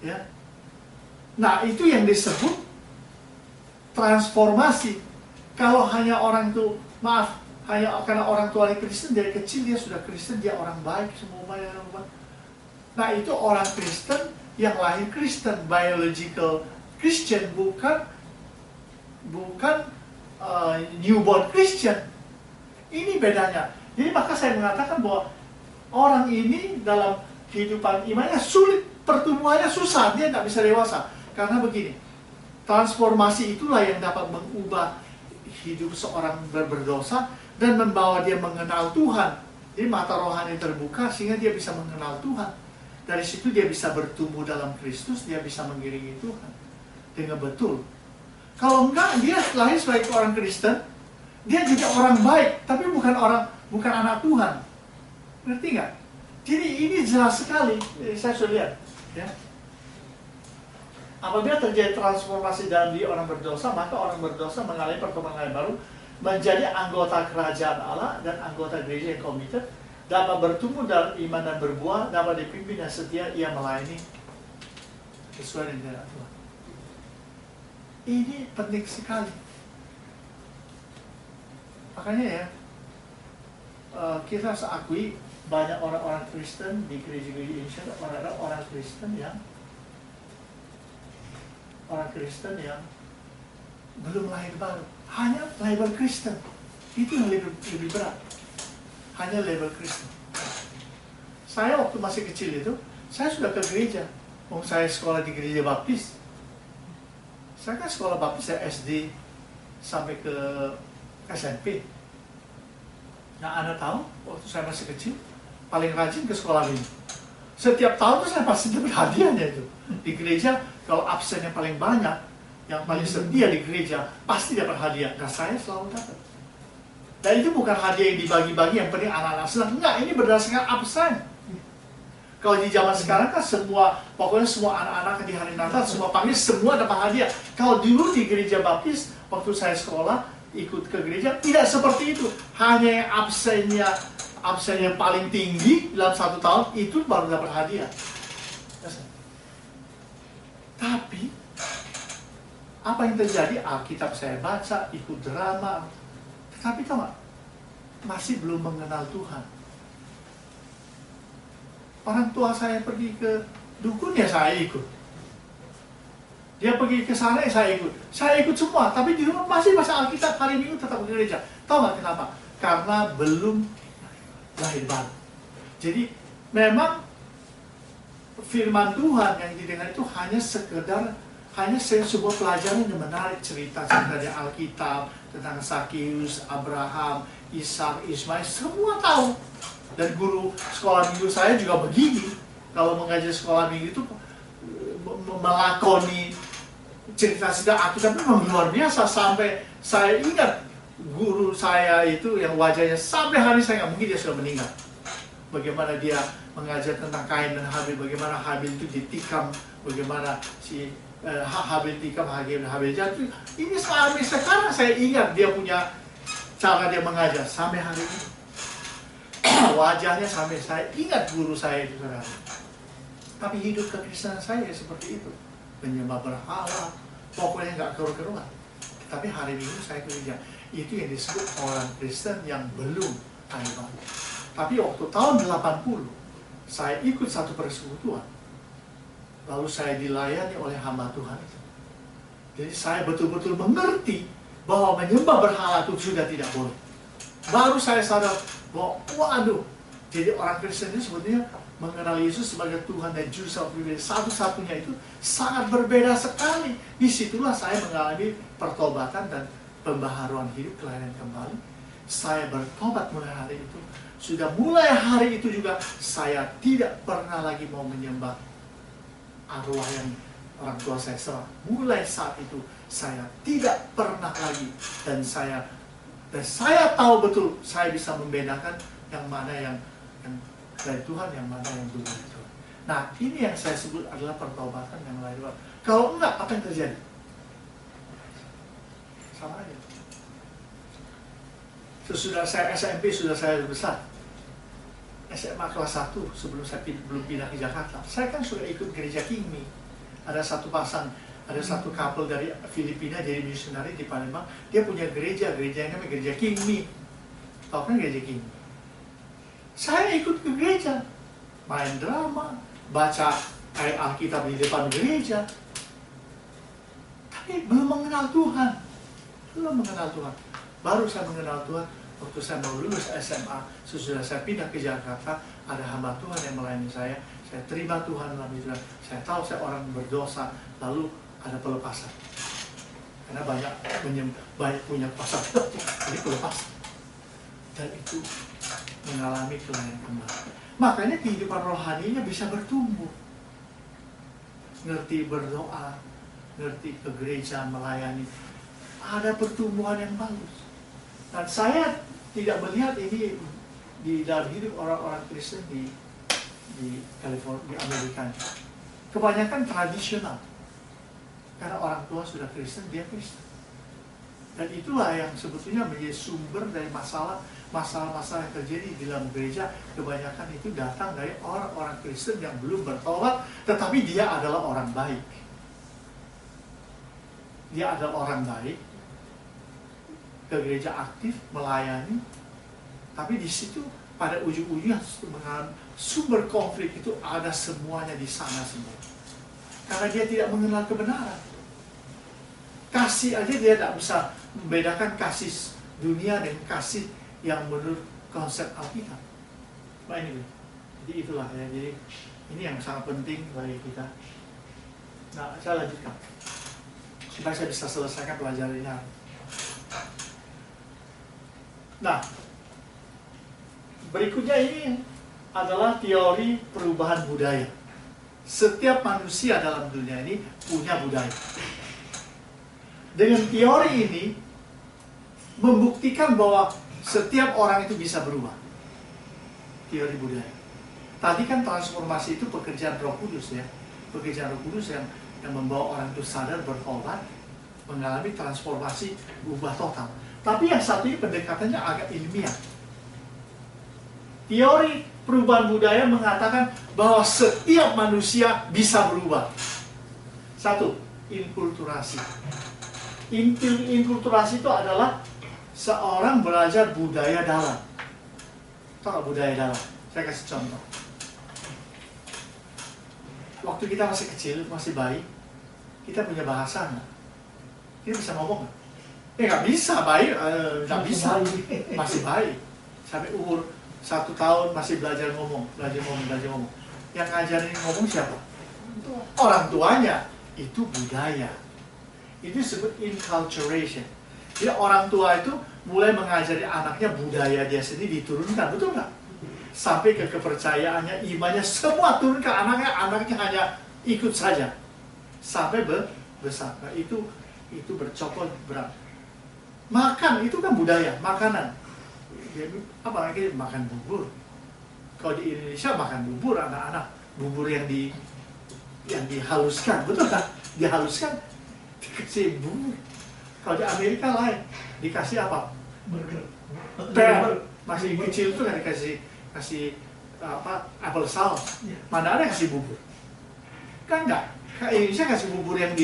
Ya. Nah, itu yang disebut transformasi. Kalau hanya orang itu, hanya karena orang tua Kristen, dari kecil dia sudah Kristen, dia orang baik, semua baik. Nah, itu orang Kristen yang lahir Kristen, biological Christian, bukan newborn Christian. Ini bedanya. Jadi maka saya mengatakan bahwa orang ini dalam kehidupan imannya sulit, pertumbuhannya susah, dia tidak bisa dewasa. Karena begini, transformasi itulah yang dapat mengubah hidup seorang berdosa dan membawa dia mengenal Tuhan. Jadi mata rohani terbuka sehingga dia bisa mengenal Tuhan. Dari situ dia bisa bertumbuh dalam Kristus, dia bisa mengiringi Tuhan dengan betul. Kalau enggak, dia lahir sebagai orang Kristen, dia jadi orang baik, tapi bukan anak Tuhan. Ngerti nggak? Jadi ini jelas sekali, saya sudah lihat. Ya. Apabila terjadi transformasi dalam diri orang berdosa, maka orang berdosa mengalami perkembangan baru, menjadi anggota kerajaan Allah dan anggota gereja yang komited, dapat bertumbuh dalam iman dan berbuah, dapat dipimpin dan setia, ia melayani sesuai dengan Tuhan. Ini penting sekali. Makanya ya, kita harus akui banyak orang-orang Kristen di gereja-gereja Indonesia, orang Kristen yang belum lahir baru, hanya label Kristen. Itu yang lebih berat, hanya label Kristen. Saya waktu masih kecil itu, saya sudah ke gereja. Saya sekolah di gereja baptis. Saya kan sekolah baptis, saya SD sampai ke SMP. Nah, Anda tahu, waktu saya masih kecil, paling rajin ke sekolah minggu. Setiap tahun tuh saya pasti dapat hadiahnya itu. Di gereja, kalau absen yang paling banyak, yang paling setia di gereja, pasti dapat hadiah. Dan saya selalu dapat. Dan itu bukan hadiah yang dibagi-bagi, yang penting anak-anak senang. Enggak, ini berdasarkan absen. Kalau di zaman sekarang kan pokoknya semua anak-anak di hari Natal, semua panggil, semua dapat hadiah. Kalau dulu di gereja baptis, waktu saya sekolah, ikut ke gereja, tidak seperti itu. Hanya yang absen yang paling tinggi dalam 1 tahun, itu baru dapat hadiah. Tapi, apa yang terjadi? Alkitab saya baca, ikut drama. Tetapi tahu nggak? Masih belum mengenal Tuhan. Orang tua saya pergi ke dukun, ya saya ikut. Dia pergi ke sana, ya saya ikut. Saya ikut semua, tapi di rumah masih baca Alkitab, hari Minggu tetap ke gereja. Tahu nggak kenapa? Karena belum lahir baru. Jadi memang firman Tuhan yang didengar itu hanya sebuah pelajaran yang menarik, cerita dari Alkitab tentang Sakius, Abraham, Ishak, Ismail, semua tahu. Dan guru sekolah minggu saya juga begini. Kalau mengajar sekolah minggu itu melakoni cerita-cerita Alkitab memang luar biasa. Sampai saya ingat guru saya itu yang wajahnya sampai hari saya nggak mungkin dia sudah meninggal. Bagaimana dia mengajar tentang Kain dan Habil, bagaimana Habil itu ditikam, bagaimana si Habil tikam, Habil jatuh. Ini sampai sekarang saya ingat dia punya cara dia mengajar sampai hari ini. Wajahnya sampai saya ingat guru saya itu, saudara. Tapi hidup kekristenan saya seperti itu. Menyembah berhala, pokoknya nggak keruan-keruan. Tapi hari Minggu saya gereja. Itu yang disebut orang Kristen yang belum kaya baru. Tapi waktu tahun 80, saya ikut satu persekutuan. Lalu saya dilayani oleh hamba Tuhan itu. Jadi saya betul-betul mengerti bahwa menyembah berhala itu sudah tidak boleh. Baru saya sadar bahwa, waduh, jadi orang Kristen itu sebetulnya mengenal Yesus sebagai Tuhan dan Juru Selamat pribadi satu-satunya itu sangat berbeda sekali. Disitulah saya mengalami pertobatan dan pembaharuan hidup, kelahiran kembali. Saya bertobat mulai hari itu. Sudah mulai hari itu juga saya tidak pernah lagi mau menyembah arwah yang orang tua saya serah. Mulai saat itu saya tidak pernah lagi, dan saya tahu betul saya bisa membedakan yang mana yang dari Tuhan, yang mana yang bukan dari Tuhan. Nah, ini yang saya sebut adalah pertobatan yang lahir baru. Kalau enggak, apa yang terjadi? Sama aja. Sesudah saya SMP, sudah saya besar. SMA kelas 1, sebelum saya belum pindah ke Jakarta, saya kan sudah ikut gereja Kingmi. Ada satu couple dari Filipina jadi misionari di Palembang. Dia punya gereja yang namanya gereja Kingmi. Tahu kan gereja Kingmi? Saya ikut ke gereja, main drama, baca ayat Alkitab di depan gereja. Tapi belum mengenal Tuhan. Baru saya mengenal Tuhan waktu saya mau lulus SMA. Sesudah saya pindah ke Jakarta, ada hamba Tuhan yang melayani saya. Saya terima Tuhan dalam hidup. Saya tahu saya orang berdosa, lalu ada pelepasan. Karena banyak punya pasar, jadi pelepasan. Dan itu mengalami kelahiran kembali. Makanya kehidupan rohaninya bisa bertumbuh. Ngerti berdoa, ngerti ke gereja, melayani. Ada pertumbuhan yang bagus. Dan saya tidak melihat ini di dalam hidup orang-orang Kristen di California, di Amerika. Kebanyakan tradisional. Karena orang tua sudah Kristen, dia Kristen. Dan itulah yang sebetulnya menjadi sumber dari masalah-masalah yang terjadi di dalam gereja. Kebanyakan itu datang dari orang-orang Kristen yang belum bertobat, tetapi dia adalah orang baik. Dia adalah orang baik, ke gereja aktif, melayani, tapi di situ pada ujung-ujungnya sumber konflik itu ada semuanya di sana semua. Karena dia tidak mengenal kebenaran. Kasih aja dia tidak bisa membedakan kasih dunia dan kasih yang menurut konsep Alkitab. Nah ini, jadi itulah ya. Jadi ini yang sangat penting bagi kita. Nah, saya lanjutkan supaya saya bisa selesaikan pelajaran ini. Nah, berikutnya ini adalah teori perubahan budaya. Setiap manusia dalam dunia ini punya budaya. Dengan teori ini membuktikan bahwa setiap orang itu bisa berubah. Teori budaya. Tadi kan transformasi itu pekerjaan Roh Kudus ya. Pekerjaan Roh Kudus yang membawa orang itu sadar, bertobat, mengalami transformasi, berubah total. Tapi yang satu ini pendekatannya agak ilmiah. Teori perubahan budaya mengatakan bahwa setiap manusia bisa berubah. Satu, inkulturasi. Inkulturasi itu adalah seorang belajar budaya dalam. Tahu budaya dalam? Saya kasih contoh. Waktu kita masih kecil, masih bayi, kita punya bahasa nggak? Kita bisa ngomong nggak? Nggak bisa, bayi nggak bisa. Masih bayi. Sampai umur 1 tahun masih belajar ngomong. Yang ngajarin ngomong siapa? Orang tuanya. Itu budaya. Itu disebut inculturation. Jadi orang tua itu mulai mengajari anaknya budaya dia sendiri diturunkan, betul nggak? Sampai ke kepercayaannya, imannya semua turun ke anaknya, anaknya hanya ikut saja sampai besar. Nah, itu bercokol berat. Makan itu kan budaya, makanan. Apalagi makan bubur. Kalau di Indonesia makan bubur anak-anak, bubur yang dihaluskan, betul kan? Dihaluskan, dikasih bubur. Kalau di Amerika lain, dikasih apa? Burger. Masih kecil itu kan dikasih kasih apple sauce. Iya. Mana ada yang kasih bubur? Kan enggak. Indonesia kasih bubur yang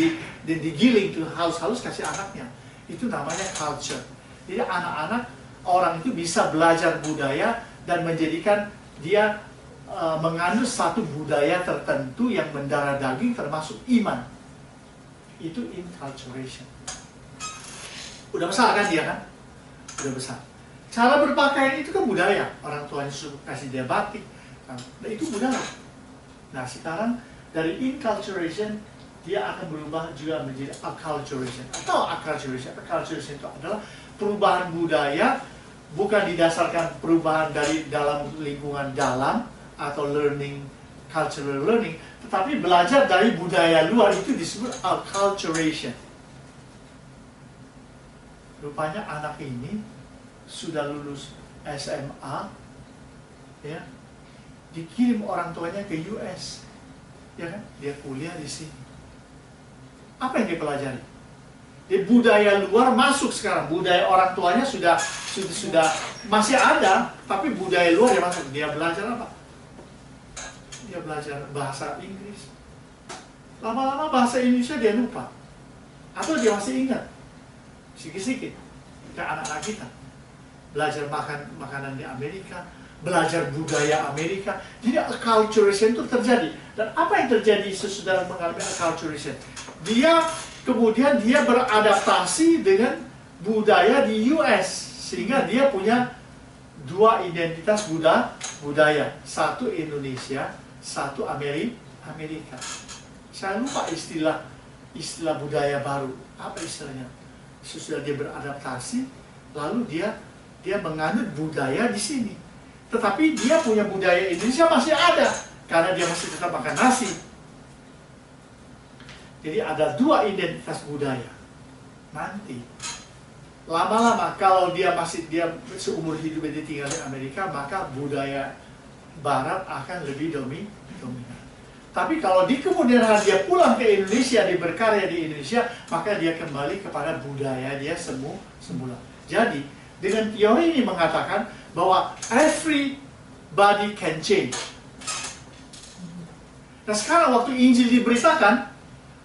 digiling tuh halus-halus kasih anaknya. Itu namanya culture. Jadi anak-anak orang itu bisa belajar budaya dan menjadikan dia menganut satu budaya tertentu yang mendarah daging termasuk iman. Itu inculturation. Udah besar kan dia kan? Udah besar. Cara berpakaian itu kan budaya. Orang tuanya suruh kasih dia batik. Nah, itu budaya. Nah sekarang dari inculturation dia akan berubah juga menjadi acculturation. Atau acculturation. Acculturation itu adalah perubahan budaya bukan didasarkan perubahan dari dalam lingkungan dalam atau learning, cultural learning, tetapi belajar dari budaya luar itu disebut acculturation. Rupanya anak ini sudah lulus SMA, ya, dikirim orang tuanya ke US, ya kan? Dia kuliah di sini. Apa yang dia pelajari? Di budaya luar masuk sekarang, budaya orang tuanya sudah masih ada, tapi budaya luar dia masuk. Dia belajar apa? Dia belajar bahasa Inggris. Lama-lama bahasa Indonesia dia lupa, atau dia masih ingat sedikit-sedikit. Kayak anak-anak kita belajar makanan di Amerika, belajar budaya Amerika. Jadi acculturation itu terjadi. Dan apa yang terjadi sesudah mengalami acculturation? Kemudian dia beradaptasi dengan budaya di US, sehingga dia punya dua identitas budaya, satu Indonesia, satu Amerika. Saya lupa istilah budaya baru, apa istilahnya? Sesudah dia beradaptasi, lalu dia menganut budaya di sini, tetapi dia punya budaya Indonesia masih ada, karena dia masih tetap makan nasi. Jadi ada dua identitas budaya. Nanti lama-lama kalau dia seumur hidup dia tinggal di Amerika, maka budaya Barat akan lebih dominan. Tapi kalau di kemudian hari dia pulang ke Indonesia, dia berkarya di Indonesia, maka dia kembali kepada budaya dia semula. Jadi dengan teori ini mengatakan bahwa everybody can change. Nah sekarang waktu Injil diberitakan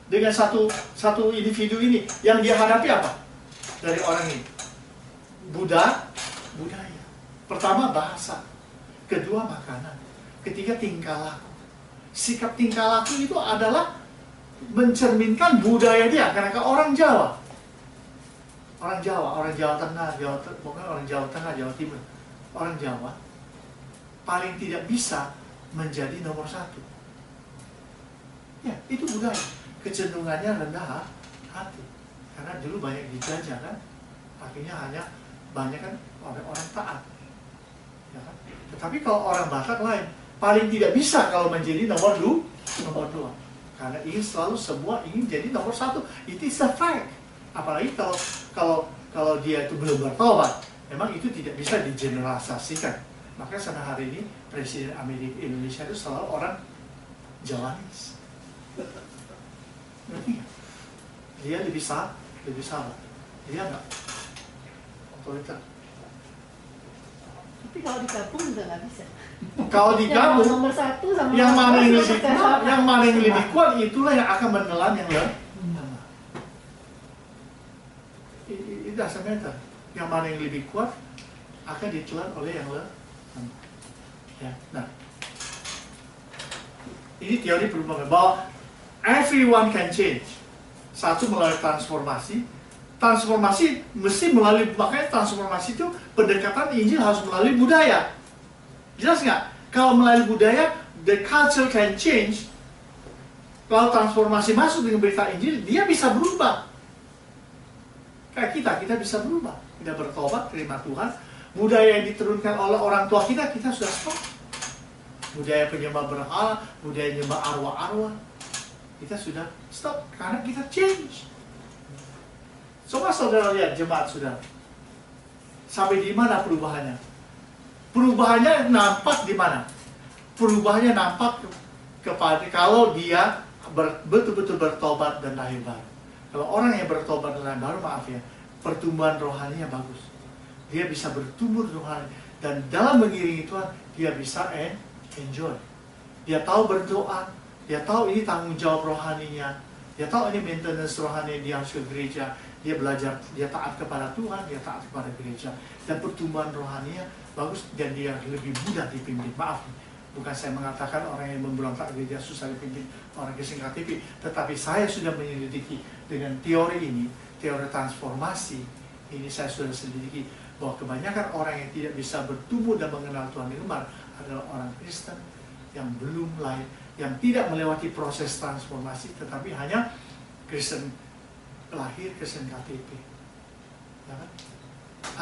dengan satu individu ini, yang dia hadapi apa? Dari orang ini budaya. Pertama bahasa, kedua makanan, ketiga tingkah laku. Sikap tingkah laku itu adalah mencerminkan budaya dia, karena orang Jawa, orang Jawa Tengah, pokoknya orang Jawa Tengah, Jawa Timur, orang Jawa paling tidak bisa menjadi nomor satu. Ya, itu budaya. Kecenderungannya rendah hati, karena dulu banyak dijajah kan, akhirnya hanya banyak kan orang-orang taat, ya kan? Tetapi kalau orang Batak lain, paling tidak bisa kalau menjadi nomor dua, karena ingin selalu semua ingin jadi nomor satu. It is a fact. Apalagi kalau dia itu belum bertobat, memang itu tidak bisa digeneralisasikan. Maka sampai hari ini Presiden Amerika Indonesia itu selalu orang Jawanis. Ngerti nggak? Dia lebih salah, dia nggak otoriter. Tapi kalau digabung juga nggak bisa. Kalau digabung, nomor satu sama yang mana yang lebih kuat, kuat, yang mana yang lebih kuat, itulah yang akan menelan yang lemah. Itu dasarnya. Yang mana yang lebih kuat akan ditelan oleh yang lemah. Ya, nah, ini teori perubahan bahwa everyone can change. Satu melalui transformasi. Transformasi mesti melalui, makanya transformasi itu pendekatan Injil harus melalui budaya. Jelas nggak? Kalau melalui budaya, the culture can change. Kalau transformasi masuk dengan berita Injil, dia bisa berubah. Kayak kita bisa berubah. Kita bertobat, terima Tuhan. Budaya yang diturunkan oleh orang tua kita sudah stop. Budaya penyembah berhala, budaya penyembah arwah-arwah, kita sudah stop karena kita change. Coba saudara lihat jemaat saudara, sampai di mana perubahannya? Perubahannya nampak di mana? Perubahannya nampak kepada kalau dia betul-betul bertobat dan lahir baru. Kalau orang yang bertobat dan lahir baru, maaf ya, pertumbuhan rohaninya bagus. Dia bisa bertumbuh rohani dan dalam mengiringi Tuhan, dia bisa enjoy. Dia tahu berdoa, dia tahu ini tanggung jawab rohaninya, dia tahu ini maintenance rohani, dia harus ke gereja, dia belajar, dia taat kepada Tuhan, dia taat kepada gereja, dan pertumbuhan rohaninya bagus, dan dia lebih mudah dipimpin. Maaf, bukan saya mengatakan orang yang memberontak gereja susah dipimpin, orang Kristen KTP, tetapi saya sudah menyelidiki dengan teori ini, teori transformasi ini saya sudah selidiki bahwa kebanyakan orang yang tidak bisa bertumbuh dan mengenal Tuhan di luar adalah orang Kristen yang belum lahir, yang tidak melewati proses transformasi, tetapi hanya Kristen lahir, Kristen KTP. Ya kan?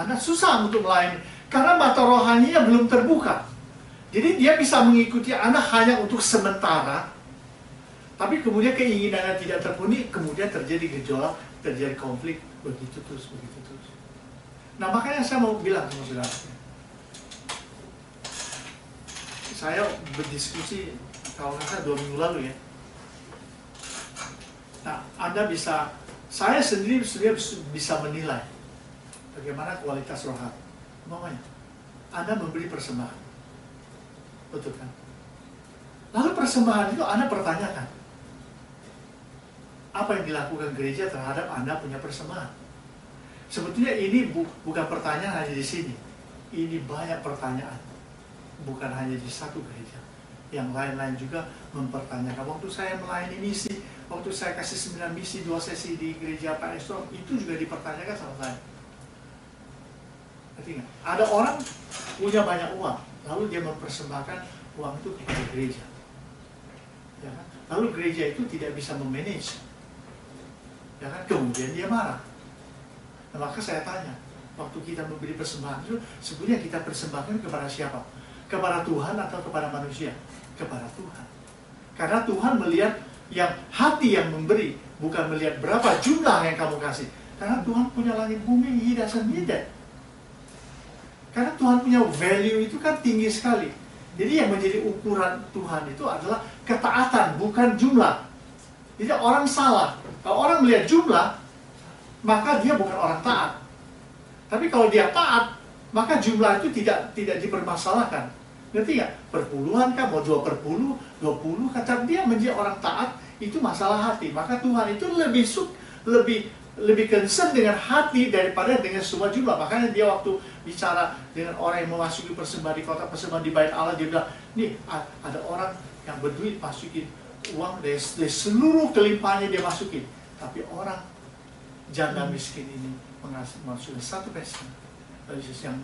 Anda susah untuk melayani karena mata rohaninya belum terbuka. Jadi dia bisa mengikuti Anda hanya untuk sementara, tapi kemudian keinginannya tidak terpenuhi, kemudian terjadi gejolak, terjadi konflik, begitu terus, begitu terus. Nah, makanya saya mau bilang sama saudara, saya berdiskusi kalau nggak salah 2 minggu lalu ya. Nah, Anda bisa, saya sendiri sudah bisa menilai bagaimana kualitas rohani. Umpamanya, Anda memberi persembahan, betul kan? Lalu persembahan itu Anda pertanyakan, apa yang dilakukan gereja terhadap Anda punya persembahan? Sebetulnya ini bukan pertanyaan hanya di sini. Ini banyak pertanyaan. Bukan hanya di satu gereja. Yang lain-lain juga mempertanyakan. Waktu saya melayani misi, waktu saya kasih 9 misi, 2 sesi di gereja Pak Estrom, itu juga dipertanyakan sama saya. Ngerti nggak? Ada orang punya banyak uang, lalu dia mempersembahkan uang itu kepada gereja. Ya kan? Lalu gereja itu tidak bisa memanage. Ya kan? Kemudian dia marah. Nah, maka saya tanya, waktu kita memberi persembahan itu, sebenarnya kita persembahkan kepada siapa? Kepada Tuhan atau kepada manusia? Kepada Tuhan. Karena Tuhan melihat yang hati yang memberi, bukan melihat berapa jumlah yang kamu kasih. Karena Tuhan punya langit bumi, he doesn't need that. Karena Tuhan punya value itu kan tinggi sekali. Jadi yang menjadi ukuran Tuhan itu adalah ketaatan, bukan jumlah. Jadi orang salah. Kalau orang melihat jumlah, maka dia bukan orang taat. Tapi kalau dia taat, maka jumlah itu tidak dipermasalahkan. Ngerti nggak? Perpuluhan kah? Mau 2/10, 20, kata dia menjadi orang taat, itu masalah hati. Maka Tuhan itu lebih concern dengan hati daripada dengan semua jumlah. Makanya dia waktu bicara dengan orang yang memasuki persembahan di kota persembahan di bait Allah, dia bilang, nih ada orang yang berduit masukin uang dari seluruh kelimpahannya dia masukin. Tapi orang janda miskin ini masukkan 1%. Lalu yang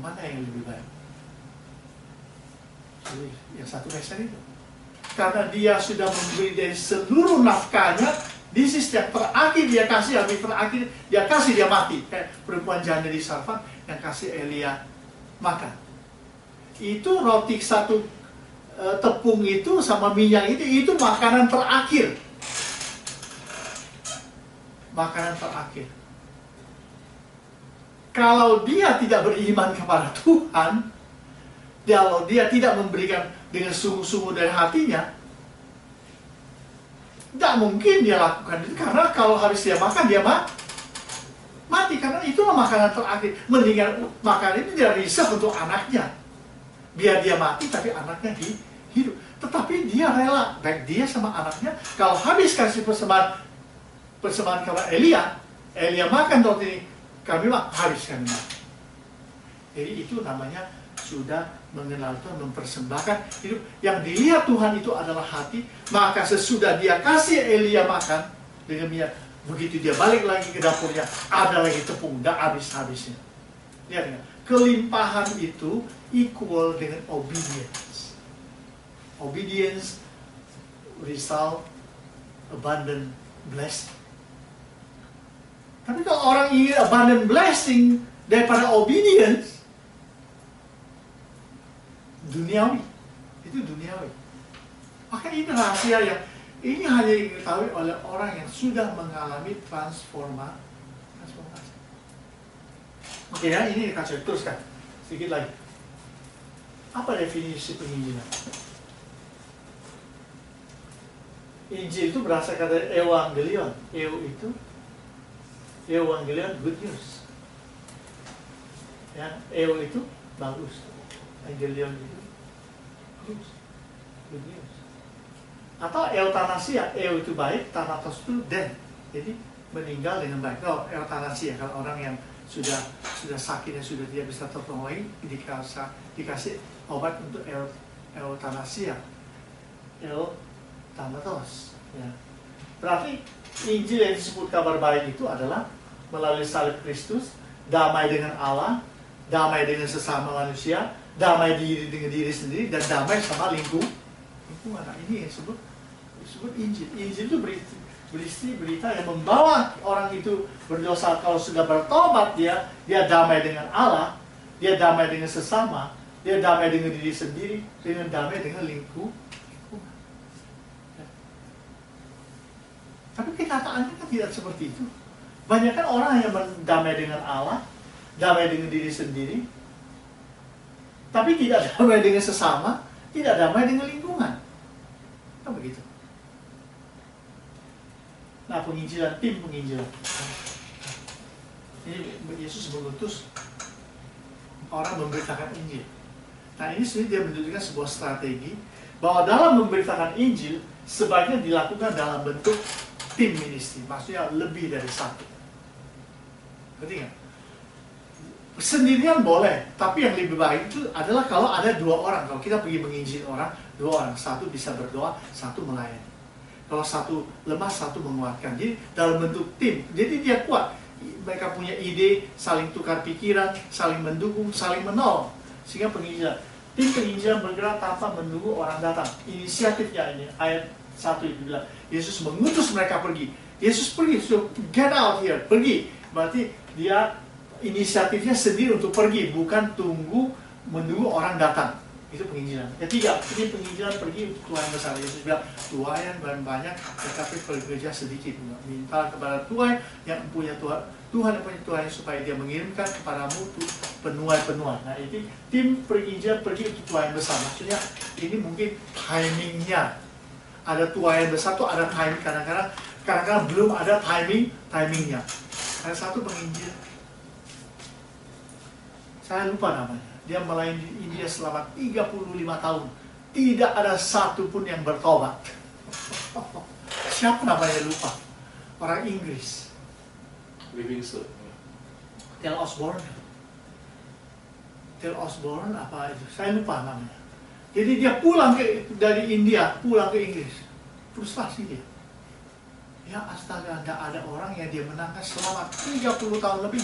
mana yang lebih baik? Jadi, yang 1% itu. Karena dia sudah memberi dari seluruh nafkahnya, this is yang terakhir dia kasih, habis terakhir dia kasih, dia mati. Kayak perempuan janda di Sarfat yang kasih Elia makan. Itu roti 1 tepung itu sama minyak itu makanan terakhir. Makanan terakhir. Kalau dia tidak beriman kepada Tuhan, kalau dia tidak memberikan dengan sungguh-sungguh dari hatinya, tidak mungkin dia lakukan itu. Karena kalau habis dia makan, dia mati. Karena itulah makanan terakhir. Mendingan makan itu dia reserve untuk anaknya. Biar dia mati, tapi anaknya hidup. Tetapi dia rela, baik dia sama anaknya, kalau habis kasih persembahan kepada Elia makan roti ini, kami habis kami makan. Jadi itu namanya sudah mengenal Tuhan, mempersembahkan hidup. Yang dilihat Tuhan itu adalah hati. Maka sesudah dia kasih Elia makan dengan minyak, begitu dia balik lagi ke dapurnya, ada lagi tepung, tidak habis-habisnya. Lihat ya, kelimpahan itu equal dengan obedience. Obedience result abundant blessing. Tapi kalau orang ingin abundant blessing daripada obedience, duniawi. Itu duniawi. Maka ini rahasia yang ini hanya diketahui oleh orang yang sudah mengalami transformasi. Oke ya, ini dikasih teruskan. Sedikit lagi. Apa definisi penginjilan? Injil itu berasal kata evangelion. Evangelion, good news. Ya, itu bagus. Evangelion itu good news. Atau euthanasia, itu baik, thanatos itu death. Jadi meninggal dengan baik. Kalau euthanasia, kalau orang yang sudah sakit dan sudah tidak bisa tertolong lagi, dikasih obat untuk euthanasia, thanatos. Ya. Berarti Injil yang disebut kabar baik itu adalah melalui salib Kristus, damai dengan Allah, damai dengan sesama manusia, damai dengan diri sendiri, dan damai sama lingkungan. Nah, ini yang disebut Injil. Injil itu berita yang membawa orang itu berdosa. Kalau sudah bertobat, dia damai dengan Allah, dia damai dengan sesama, dia damai dengan diri sendiri, dengan damai dengan lingkungan. Tapi kenyataannya kan tidak seperti itu. Banyak kan orang yang damai dengan Allah, damai dengan diri sendiri, tapi tidak damai dengan sesama, tidak damai dengan lingkungan. Kan begitu. Nah, penginjilan, tim penginjilan. Ini Yesus mengutus orang memberitakan Injil. Nah, ini sebenarnya dia menunjukkan sebuah strategi bahwa dalam memberitakan Injil sebaiknya dilakukan dalam bentuk tim ministry, maksudnya lebih dari satu. Ngerti nggak? Sendirian boleh, tapi yang lebih baik itu adalah kalau ada dua orang. Kalau kita pergi menginjil orang, dua orang, satu bisa berdoa, satu melayani. Kalau satu lemah, satu menguatkan. Jadi dalam bentuk tim, jadi dia kuat. Mereka punya ide, saling tukar pikiran, saling mendukung, saling menolong. Sehingga penginjilan, tim penginjilan bergerak tanpa menunggu orang datang. Inisiatifnya ini, ayat 1 itu bilang, Yesus mengutus mereka pergi. Yesus pergi, so get out here, pergi. Berarti dia inisiatifnya sendiri untuk pergi, bukan menunggu orang datang. Itu penginjilan. Ketiga, ini penginjilan pergi untuk Tuhan besar. Yesus bilang, tuaian banyak, tetapi pekerja sedikit. Minta kepada Tuhan yang punya Tuhan yang punya Tuhan supaya dia mengirimkan kepadamu penuai-penuai. Nah, ini tim penginjilan pergi untuk Tuhan besar. Maksudnya ini mungkin timingnya. Ada tuaian besar tuh ada timing, kadang-kadang belum ada timingnya. Ada satu penginjil, saya lupa namanya, dia melayani di India selama 35 tahun, tidak ada satupun yang bertobat. Siapa namanya lupa, orang Inggris, Livingstone. Tel Osborne apa itu, saya lupa namanya. Jadi dia pulang dari India, pulang ke Inggris. Frustasi dia. Ya astaga, tidak ada orang yang dia menangkan selama 30 tahun lebih.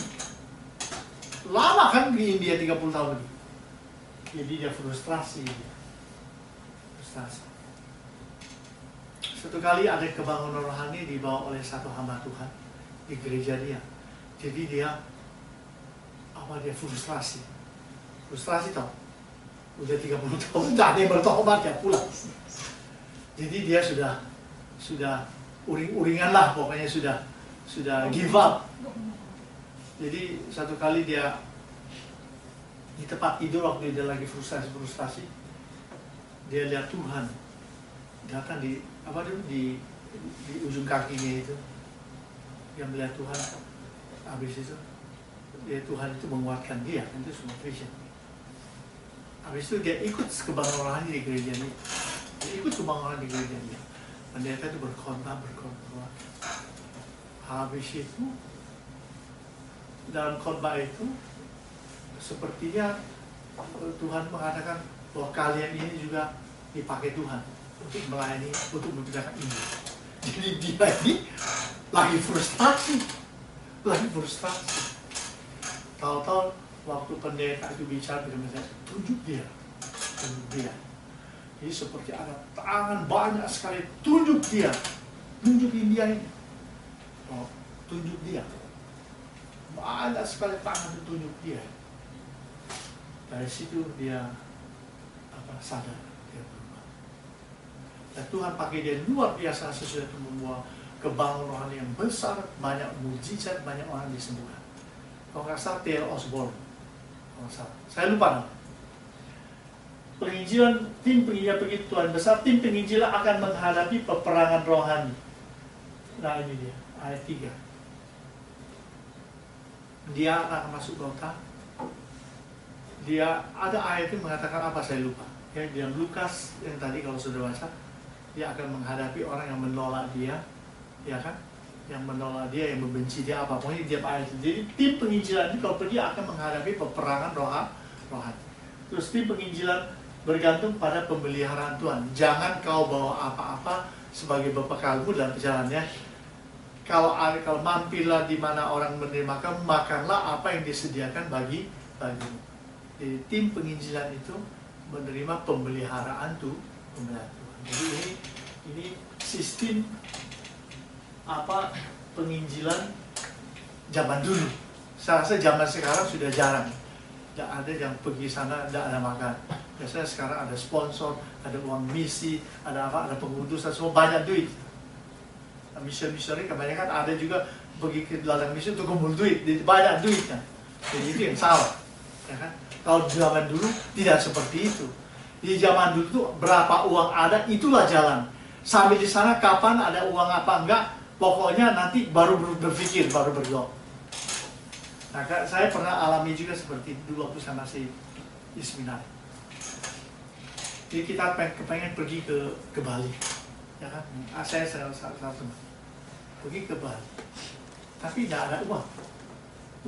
Lama kan di India 30 tahun lebih. Jadi dia frustrasi. Satu kali ada kebangunan rohani dibawa oleh satu hamba Tuhan di gereja dia. Jadi dia frustrasi. Frustrasi tau. Udah 30 tahun, tak ada yang bertobat, ya pulang. Jadi dia sudah uring-uringan lah, pokoknya sudah give up. Jadi satu kali dia di tempat tidur waktu dia lagi frustasi, dia lihat Tuhan datang di ujung kakinya itu. Dia melihat Tuhan, habis itu Tuhan itu menguatkan dia, itu semua vision. Habis itu dia ikut kebangunan di gereja ini. Dia ikut kebangunan di gereja ini. Pendeta itu berkhotbah. Habis itu dalam khotbah itu sepertinya Tuhan mengatakan bahwa kalian ini juga dipakai Tuhan untuk melayani, untuk memberitakan Injil. Jadi dia ini lagi frustasi. Tahu-tahu waktu pendeta itu bicara dengan saya, tunjuk dia. Jadi seperti ada tangan banyak sekali, tunjuk dia, tunjukin dia ini. Oh, tunjuk dia. Banyak sekali tangan itu tunjuk dia. Dari situ dia sadar, dia berubah. Dan Tuhan pakai dia luar biasa sesuai itu membawa kebangunan rohani yang besar, banyak mujizat, banyak orang disembuhkan. Kalau nggak salah, Tel Osborne. Saya lupa nama. Tim penginjilan pergi Tuhan besar, tim penginjilan akan menghadapi peperangan rohani. Nah ini dia, ayat 3. Dia akan masuk kota, dia ada ayat yang mengatakan apa saya lupa. Ya, dalam Lukas yang tadi kalau sudah baca, dia akan menghadapi orang yang menolak dia, ya kan? Yang menolak dia, yang membenci dia, apa pokoknya dia ayat. Jadi tim penginjilan ini kalau pergi akan menghadapi peperangan rohani. Terus tim penginjilan bergantung pada pemeliharaan Tuhan. Jangan kau bawa apa-apa sebagai bekalmu dalam perjalanannya. Kalau mampirlah di mana orang menerima kamu, makanlah apa yang disediakan bagimu. Jadi tim penginjilan itu menerima pemeliharaan Tuhan. Jadi ini sistem penginjilan zaman dulu. Saya rasa zaman sekarang sudah jarang. Tidak ada yang pergi sana, tidak ada makan. Biasanya sekarang ada sponsor, ada uang misi, ada pengurusan, semua banyak duit. Misioneri kebanyakan ada juga pergi ke ladang misi untuk kumpul duit, banyak duitnya. Jadi itu yang salah. Ya kan? Kalau zaman dulu tidak seperti itu. Di zaman dulu tuh berapa uang ada, itulah jalan. Sampai di sana kapan ada uang apa enggak, pokoknya nanti baru berpikir, baru berdoa. Nah, saya pernah alami juga seperti itu dulu waktu saya masih di seminar. Jadi kita pengen pergi ke Bali, ya kan? Saya salah teman pergi ke Bali, tapi tidak ada uang.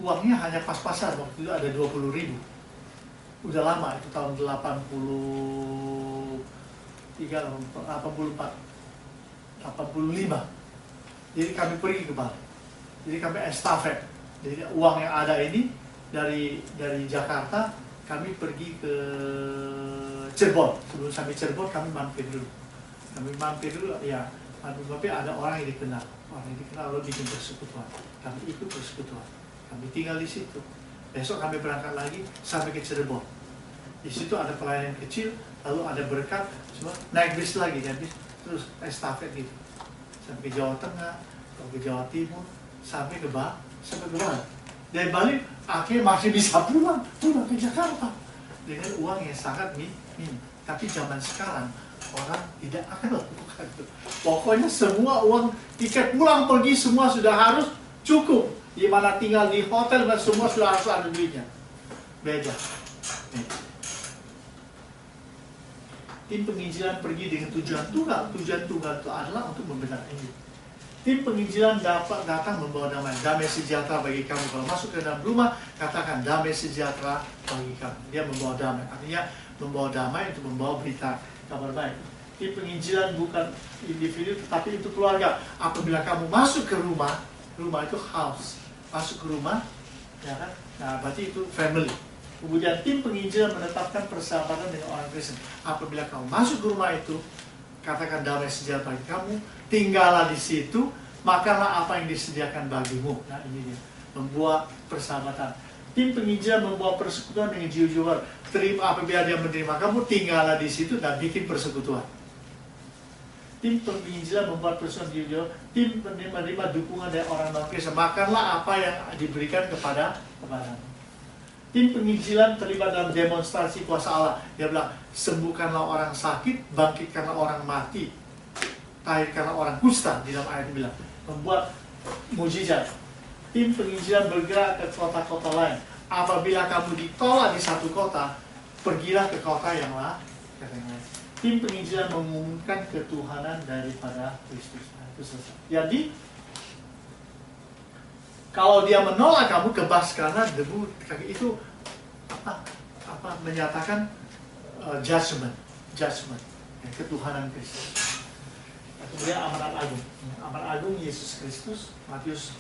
Uangnya hanya pas-pasan, waktu itu ada 20.000. Udah lama, itu tahun 85. Jadi kami pergi ke Bali. Jadi kami estafet. Jadi uang yang ada ini dari Jakarta kami pergi ke Cirebon. Sebelum sampai Cirebon kami mampir dulu. Ya. Tapi ada orang yang dikenal. Orang yang dikenal lalu bikin persekutuan. Kami ikut persekutuan. Kami tinggal di situ. Besok kami berangkat lagi sampai ke Cirebon. Di situ ada pelayanan kecil, lalu ada berkat, semua naik bis lagi, terus estafet gitu. Sampai ke Jawa Tengah, ke Jawa Timur, sampai ke Bali. Dari Bali akhirnya masih bisa pulang ke Jakarta dengan uang yang sangat minim. Tapi zaman sekarang orang tidak akan lakukan itu. Pokoknya semua uang tiket pulang pergi semua sudah harus cukup. Di mana tinggal di hotel dan semua sudah harus ada duitnya. Beda. Tim penginjilan pergi dengan tujuan tunggal. Tujuan tunggal itu adalah untuk membenarkan Injil. Tim penginjilan dapat datang membawa damai sejahtera bagi kamu. Kalau masuk ke dalam rumah, katakan damai sejahtera bagi kamu. Dia membawa damai. Artinya membawa damai untuk membawa berita kabar baik. Tim penginjilan bukan individu, tetapi itu keluarga. Apabila kamu masuk ke rumah itu house. Masuk ke rumah, ya kan? Nah, berarti itu family. Kemudian tim penginjilan menetapkan persahabatan dengan orang Kristen. Apabila kamu masuk ke rumah itu, katakan damai sejahtera bagi kamu, tinggallah di situ, makanlah apa yang disediakan bagimu. Nah, ini dia, membuat persahabatan. Tim penginjilan membawa persekutuan dengan jiwa-jiwa. Apabila dia menerima kamu, tinggallah di situ dan bikin persekutuan. Tim penginjilan membuat persekutuan jiwa-jiwa. Tim menerima dukungan dari orang non-Kristen. Makanlah apa yang diberikan kepadamu. Tim penginjilan terlibat dalam demonstrasi kuasa Allah. Dia bilang, sembuhkanlah orang sakit, bangkitkanlah orang mati, tahirkanlah orang kusta. Di dalam ayat ini bilang, membuat mujizat. Tim penginjilan bergerak ke kota-kota lain. Apabila kamu ditolak di satu kota, pergilah ke kota yang lain. Tim penginjilan mengumumkan ketuhanan daripada Kristus. Nah, itu selesai. Jadi, kalau dia menolak kamu, kebas karena debu kaki itu menyatakan judgment, ketuhanan Kristus. Kemudian amanat agung Yesus Kristus, Matius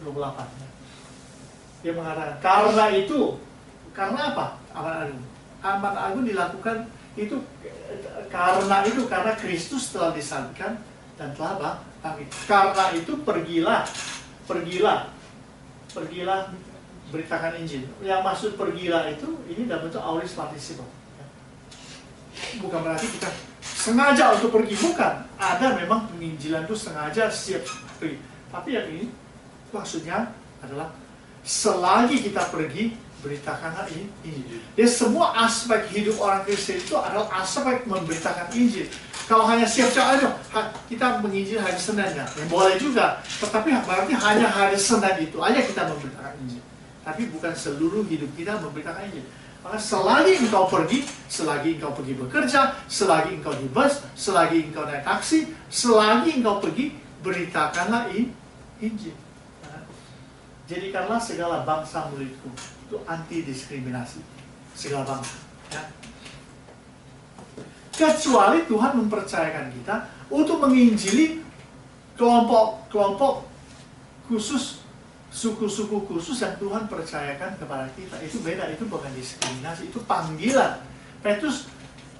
28. Dia mengatakan karena apa? Amanat agung dilakukan itu karena Kristus telah disalibkan dan telah bangkit. Karena itu pergilah beritakan Injil. Yang maksud pergilah itu, ini dalam bentuk aorist participle. Bukan berarti kita sengaja untuk pergi, bukan. Ada memang penginjilan itu sengaja siap pergi. Tapi yang ini maksudnya adalah selagi kita pergi, beritakanlah Injil. Jadi semua aspek hidup orang Kristen itu adalah aspek memberitakan Injil. Kalau hanya siap-siap aja, kita menginjil hari Senin ya, boleh juga. Tetapi berarti hanya hari Senin itu aja kita memberitakan Injil. Tapi bukan seluruh hidup kita memberitakan Injil. Maka selagi engkau pergi bekerja, selagi engkau di bus, selagi engkau naik taksi, selagi engkau pergi, beritakanlah Injil. Jadikanlah segala bangsa muridku. Itu anti diskriminasi. Segala bangsa. Ya. Kecuali Tuhan mempercayakan kita untuk menginjili kelompok khusus, suku-suku khusus yang Tuhan percayakan kepada kita. Itu beda, itu bukan diskriminasi, itu panggilan.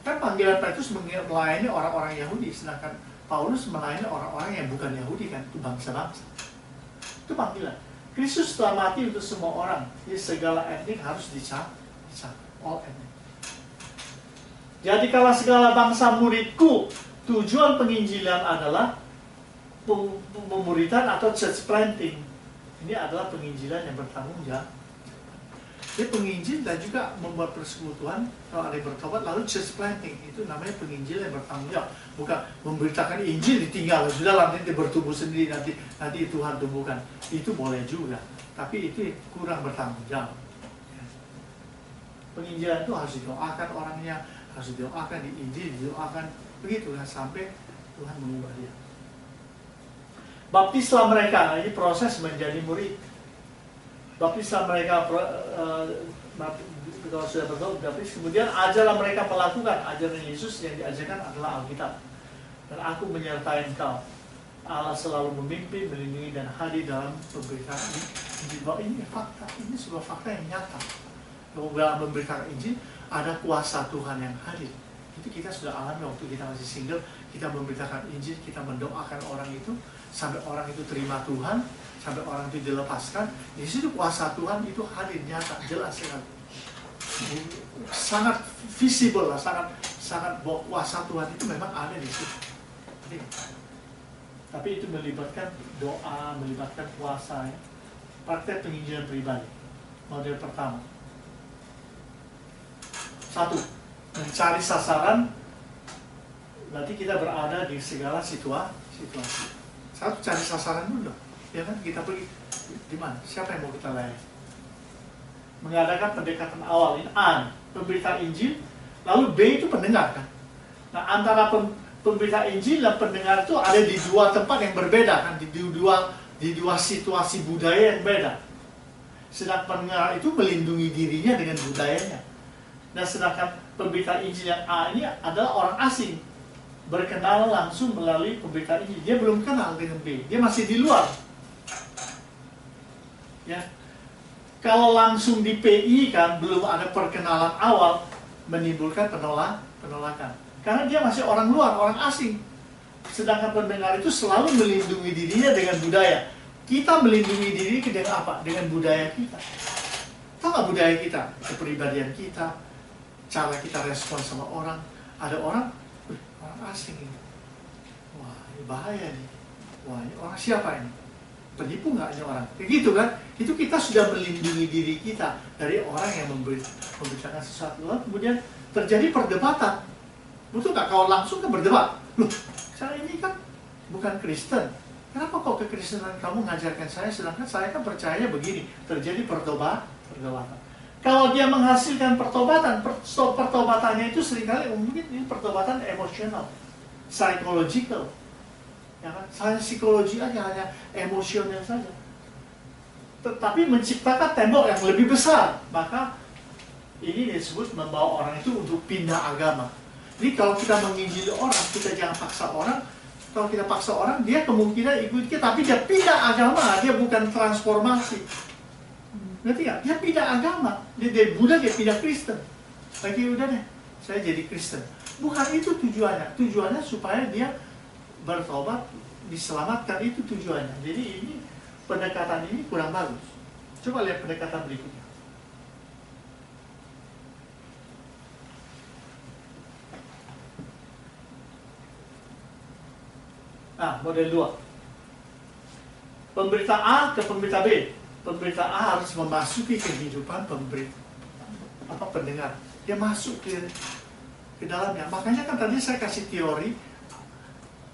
Panggilan Petrus melayani orang-orang Yahudi, sedangkan Paulus melayani orang-orang yang bukan Yahudi, kan, itu bangsa-bangsa. Itu panggilan. Kristus telah mati untuk semua orang, jadi segala etnik harus dicapai, all etnik. Jadi kalau segala bangsa muridku, tujuan penginjilan adalah pemuridan atau church planting. Ini adalah penginjilan yang bertanggung jawab. Dia penginjil dan juga membuat persekutuan. Kalau ada yang bertobat, lalu church planting, itu namanya penginjil yang bertanggung jawab. Bukan memberitakan Injil ditinggal, sudah nanti dia bertumbuh sendiri, nanti Tuhan tumbuhkan. Itu boleh juga, tapi itu kurang bertanggung jawab. Penginjilan itu harus didoakan orangnya, harus didoakan di Injil, didoakan begitu kan, sampai Tuhan mengubah dia. Baptislah mereka, ini proses menjadi murid. Baptislah mereka, kalau sudah bertobat, baptis, kemudian ajarlah mereka melakukan ajaran Yesus. Yang diajarkan adalah Alkitab. Dan aku menyertai engkau. Allah selalu memimpin, melindungi, dan hadir dalam pemberitaan Injil. Bahwa ini fakta, ini sebuah fakta yang nyata. Bahwa dalam pemberitaan Injil ada kuasa Tuhan yang hadir. Itu kita sudah alami waktu kita masih single. Kita memberitakan Injil, kita mendoakan orang itu sampai orang itu terima Tuhan, sampai orang itu dilepaskan. Di situ kuasa Tuhan itu hadir, nyata, jelas sekali. Sangat visible lah, sangat bahwa kuasa Tuhan itu memang ada di situ. Tapi itu melibatkan doa, melibatkan puasa, ya. Praktek penginjilan pribadi. Model pertama. 1. Mencari sasaran. Berarti kita berada di segala situasi. 1. Cari sasaran dulu dong. Ya kan, kita pergi di mana? Siapa yang mau kita layani? Mengadakan pendekatan awal, ini A, pemberitaan Injil. Lalu B itu pendengar kan. Nah, antara pemberita Injil dan pendengar itu ada di dua tempat yang berbeda kan, di dua situasi budaya yang beda. Sedangkan pendengar itu melindungi dirinya dengan budayanya. Dan sedangkan pemberita Injil yang A ini adalah orang asing, berkenalan langsung melalui pemberitaan Injil. Dia belum kenal dengan B, dia masih di luar. Ya, kalau langsung di PI kan belum ada perkenalan awal, menimbulkan penolakan. Karena dia masih orang luar, orang asing. Sedangkan pendengar itu selalu melindungi dirinya dengan budaya. Kita melindungi diri dengan apa? Dengan budaya kita. Tahu nggak budaya kita? Kepribadian kita, cara kita respon sama orang. Ada orang asing ini. Wah, ini bahaya nih. Wah, ini orang siapa ini? Penipu nggak ini orang? Kayak gitu kan? Itu kita sudah melindungi diri kita dari orang yang memberitakan sesuatu. Lalu kemudian terjadi perdebatan. Betul nggak? Kalau langsung kan berdebat. Loh, saya ini kan bukan Kristen. Kenapa kok kekristenan kamu mengajarkan saya, sedangkan saya kan percaya begini. Terjadi perdebatan. Kalau dia menghasilkan pertobatannya itu seringkali mungkin ini pertobatan emosional, psychological. Ya kan? Saya psikologi aja, hanya emosional saja. Tetapi menciptakan tembok yang lebih besar, maka ini disebut membawa orang itu untuk pindah agama. Jadi kalau kita menginjili orang, kita jangan paksa orang. Kalau kita paksa orang, dia kemungkinan ikut kita, tapi dia pindah agama, dia bukan transformasi. Ngerti nggak? Dia pindah agama, dia dari Buddha dia pindah Kristen. Lagi udah deh, saya jadi Kristen. Bukan itu tujuannya. Tujuannya supaya dia bertobat, diselamatkan, itu tujuannya. Jadi ini pendekatan ini kurang bagus. Coba lihat pendekatan berikutnya. Nah, model 2. Pemberita A ke pemberita B. Pemberita A harus memasuki kehidupan pendengar. Dia masuk ke dalamnya. Makanya kan tadi saya kasih teori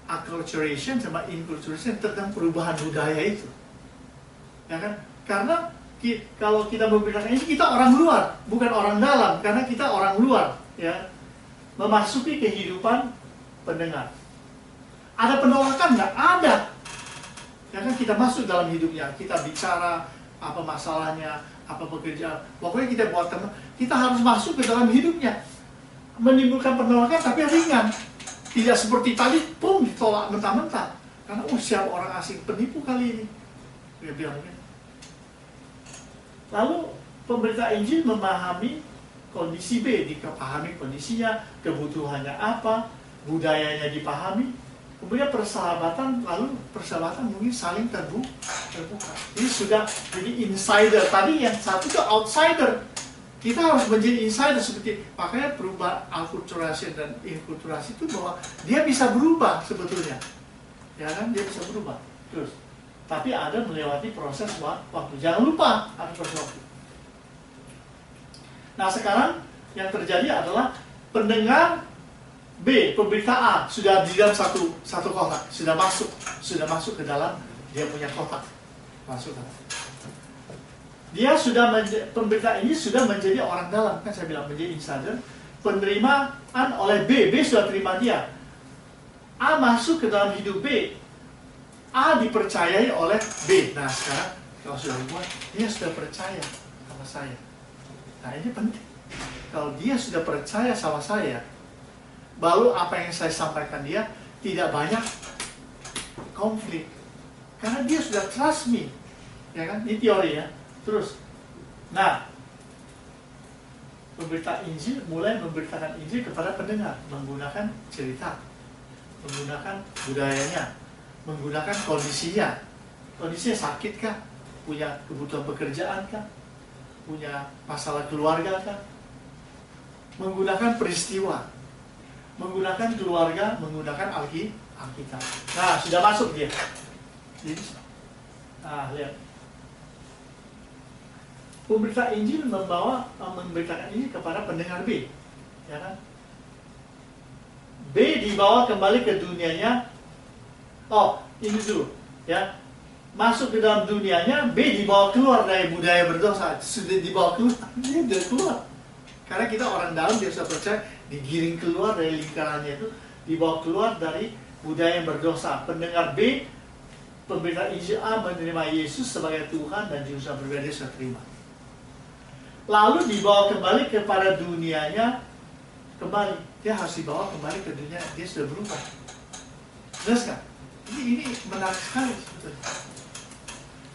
acculturation sama inculturation tentang perubahan budaya itu. Ya kan? Karena kalau kita memberitakan ini, kita orang luar, bukan orang dalam, karena kita orang luar, ya, memasuki kehidupan pendengar. Ada penolakan nggak? Ada. Ya kan, kita masuk dalam hidupnya, kita bicara apa masalahnya, apa pekerjaan, pokoknya kita buat teman, kita harus masuk ke dalam hidupnya. Menimbulkan penolakan tapi ringan, tidak seperti tadi, pum, ditolak mentah-mentah. Karena siapa orang asing penipu kali ini, dia bilang gitu. Lalu pemberita Injil memahami kondisi B, dipahami kondisinya, kebutuhannya apa, budayanya dipahami. Kemudian persahabatan, lalu persahabatan mungkin saling terbuka. Ini sudah jadi insider. Tadi yang satu itu outsider. Kita harus menjadi insider seperti makanya berubah akulturasi dan inkulturasi itu bahwa dia bisa berubah sebetulnya. Ya kan, dia bisa berubah. Terus, tapi ada melewati proses waktu. Jangan lupa ada proses waktu. Nah sekarang yang terjadi adalah pendengar B, pemberita A sudah di dalam satu kotak, sudah masuk ke dalam dia punya kotak, masuk ke dalam. Dia sudah pemberita ini sudah menjadi orang dalam, kan saya bilang menjadi insider, penerimaan oleh B sudah terima dia. A masuk ke dalam hidup B, A dipercayai oleh B. Nah sekarang kalau sudah buat, dia sudah percaya sama saya. Nah ini penting. Kalau dia sudah percaya sama saya, baru apa yang saya sampaikan dia tidak banyak konflik. Karena dia sudah trust me. Ya kan? Ini teori ya. Terus, nah, pemberita Injil mulai memberitakan Injil kepada pendengar menggunakan cerita, menggunakan budayanya, menggunakan kondisinya. Kondisinya sakit kah? Punya kebutuhan pekerjaan kah? Punya masalah keluarga kah? Menggunakan peristiwa, menggunakan keluarga, menggunakan Alkitab. Nah, sudah masuk dia. Nah, lihat. Pemberita Injil memberitakan ini kepada pendengar B, ya kan? B dibawa kembali ke dunianya. Oh, ini dulu, ya. Masuk ke dalam dunianya, B dibawa keluar dari budaya berdosa. Sudah dibawa keluar, dia sudah keluar. Karena kita orang dalam, dia sudah percaya, digiring keluar dari lingkarannya itu, dibawa keluar dari budaya yang berdosa. Pendengar B, pemberita Injil A menerima Yesus sebagai Tuhan dan Juru Selamat pribadi, dia sudah terima. Lalu dibawa kembali kepada dunianya, kembali. Dia harus dibawa kembali ke dunia, dia sudah berubah. Jelas kan? Ini menarik sekali sebetulnya.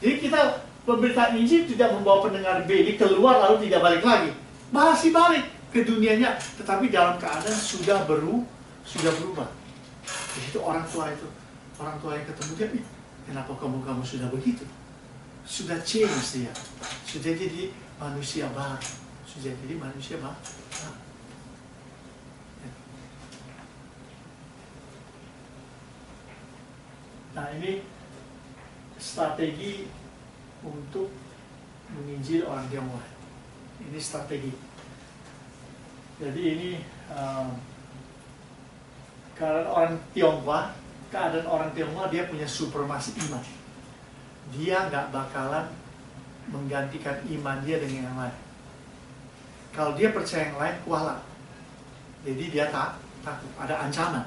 Jadi kita, pemberita Injil tidak membawa pendengar B ini keluar lalu tidak balik lagi. Masih balik ke dunianya, tetapi dalam keadaan sudah berubah. Itu orang tua yang ketemu dia, kenapa kamu sudah begitu? Sudah change dia, sudah jadi manusia baru, Nah ini strategi untuk menginjil orang Tionghoa. Ini strategi. Jadi ini keadaan orang Tionghoa dia punya supremasi iman. Dia nggak bakalan menggantikan iman dia dengan yang lain. Kalau dia percaya yang lain, kualat. Jadi dia takut, ada ancaman,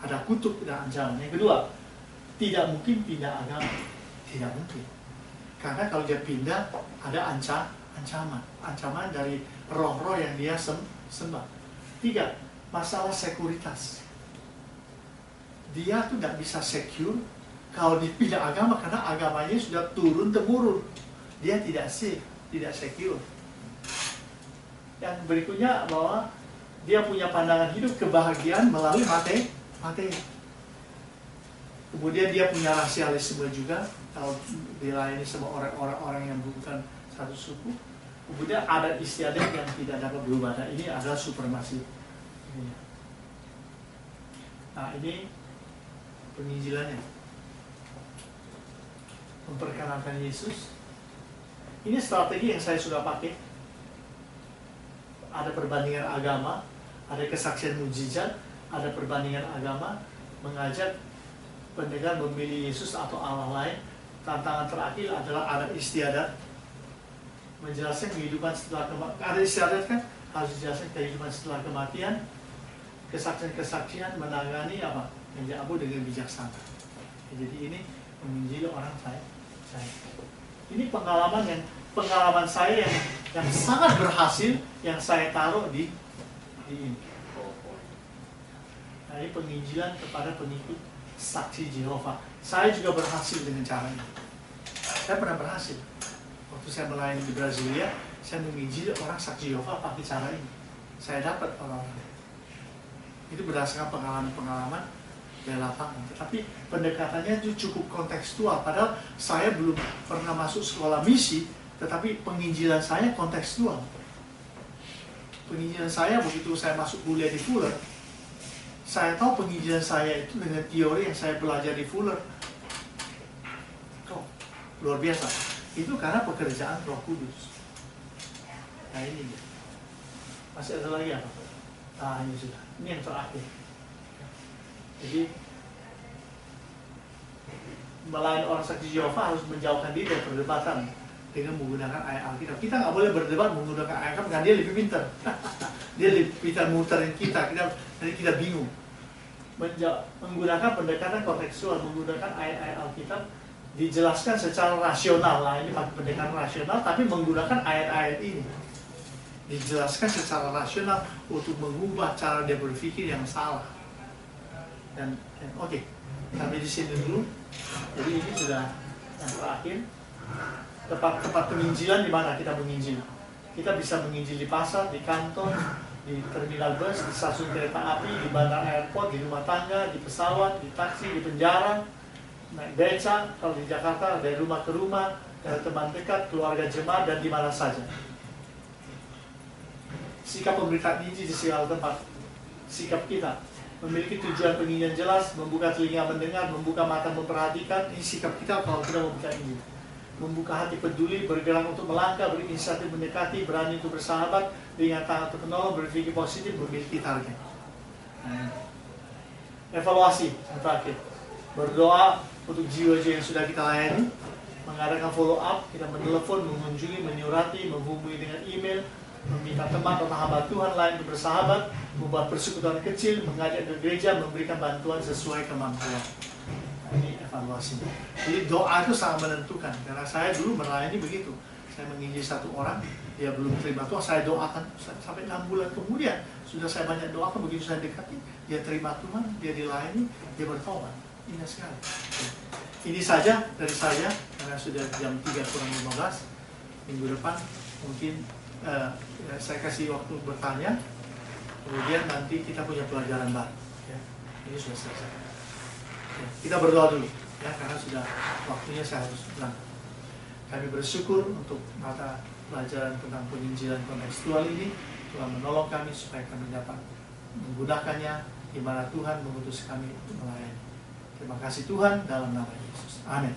ada kutuk dan ancaman. Yang kedua, tidak mungkin pindah agama, tidak mungkin. Karena kalau dia pindah, ada ancaman dari roh-roh yang dia sembah. Tiga, masalah sekuritas. Dia tuh nggak bisa secure kalau dia pindah agama, karena agamanya sudah turun-temurun. Dia tidak safe, tidak secure. Yang berikutnya bahwa dia punya pandangan hidup kebahagiaan melalui materi. Kemudian dia punya rasialisme juga, kalau dilayani sama orang-orang yang bukan satu suku. Kemudian ada istiadat yang tidak dapat berubah. Nah, ini adalah supremasi. Nah, ini penginjilannya. Memperkenalkan Yesus. Ini strategi yang saya sudah pakai. Ada perbandingan agama, ada kesaksian mujizat, ada perbandingan agama, mengajak pendengar memilih Yesus atau Allah lain. Tantangan terakhir adalah ada istiadat menjelaskan kehidupan setelah kematian. Ada isyarat kan? Harus dijelaskan kehidupan setelah kematian, kesaksian-kesaksian, menangani apa? Menjamu dengan bijaksana. Jadi ini menginjili orang saya. Ini pengalaman saya yang sangat berhasil, yang saya taruh di ini. Nah, ini penginjilan kepada pengikut saksi Jehovah. Saya juga berhasil dengan cara ini. Saya pernah berhasil. Waktu saya melayani di Brasilia, saya menginjili orang saksi Jehovah pakai cara ini. Saya dapat orang-orang. Itu berdasarkan pengalaman-pengalaman di lapangan. Tapi pendekatannya itu cukup kontekstual. Padahal saya belum pernah masuk sekolah misi, tetapi penginjilan saya kontekstual. Penginjilan saya begitu saya masuk kuliah di Fuller, saya tahu penginjilan saya itu dengan teori yang saya belajar di Fuller. Oh, luar biasa. Itu karena pekerjaan Roh Kudus. Nah ini dia. Masih ada lagi apa? Ah, ini sudah. Ini yang terakhir. Jadi melayani orang saksi Jehovah harus menjauhkan diri dari perdebatan dengan menggunakan ayat Alkitab. Kita nggak boleh berdebat menggunakan ayat Alkitab karena dia lebih pintar. Dia lebih pintar muterin kita. Jadi kita bingung. Menggunakan pendekatan kontekstual, menggunakan ayat-ayat Alkitab dijelaskan secara rasional. Nah ini pakai pendekatan rasional, tapi menggunakan ayat-ayat ini dijelaskan secara rasional untuk mengubah cara dia berpikir yang salah. Dan oke, sampai di sini dulu. Jadi ini sudah yang terakhir. Tempat penginjilan di mana kita menginjil. Kita bisa menginjil di pasar, di kantor, di terminal bus, di stasiun kereta api, di bandara airport, di rumah tangga, di pesawat, di taksi, di penjara, naik beca, kalau di Jakarta dari rumah ke rumah, dari teman dekat, keluarga jemaat, dan di mana saja. Sikap pemberitaan Injil di segala tempat. Sikap kita memiliki tujuan penginjilan jelas, membuka telinga mendengar, membuka mata memperhatikan. Ini sikap kita kalau kita membuka Injil. Membuka hati peduli, bergerak untuk melangkah, berinisiatif mendekati, berani untuk bersahabat, dengan tangan untuk menolong, berpikir positif, memiliki target. Evaluasi yang terakhir. Berdoa untuk jiwa-jiwa yang sudah kita layani, mengadakan follow up, kita menelepon, mengunjungi, menyurati, menghubungi dengan email, meminta teman atau hamba Tuhan lain untuk bersahabat, membuat persekutuan kecil, mengajak ke gereja, memberikan bantuan sesuai kemampuan. Nah, ini evaluasi. Jadi doa itu sangat menentukan. Karena saya dulu melayani begitu. Saya menginjil satu orang, dia belum terima Tuhan, saya doakan sampai 6 bulan kemudian. Sudah saya banyak doakan, begitu saya dekati, dia terima Tuhan, dia dilayani, dia bertobat. Indah sekali. Ini saja dari saya, karena sudah jam 3:15. Minggu depan mungkin saya kasih waktu bertanya, kemudian nanti kita punya pelajaran baru. Ya. Ini sudah selesai. Ya. Kita berdoa dulu, ya, karena sudah waktunya saya harus pulang. Kami bersyukur untuk mata pelajaran tentang penginjilan kontekstual ini. Tuhan menolong kami supaya kami dapat menggunakannya di mana Tuhan mengutus kami untuk melayani. Terima kasih Tuhan dalam nama Yesus. Amin.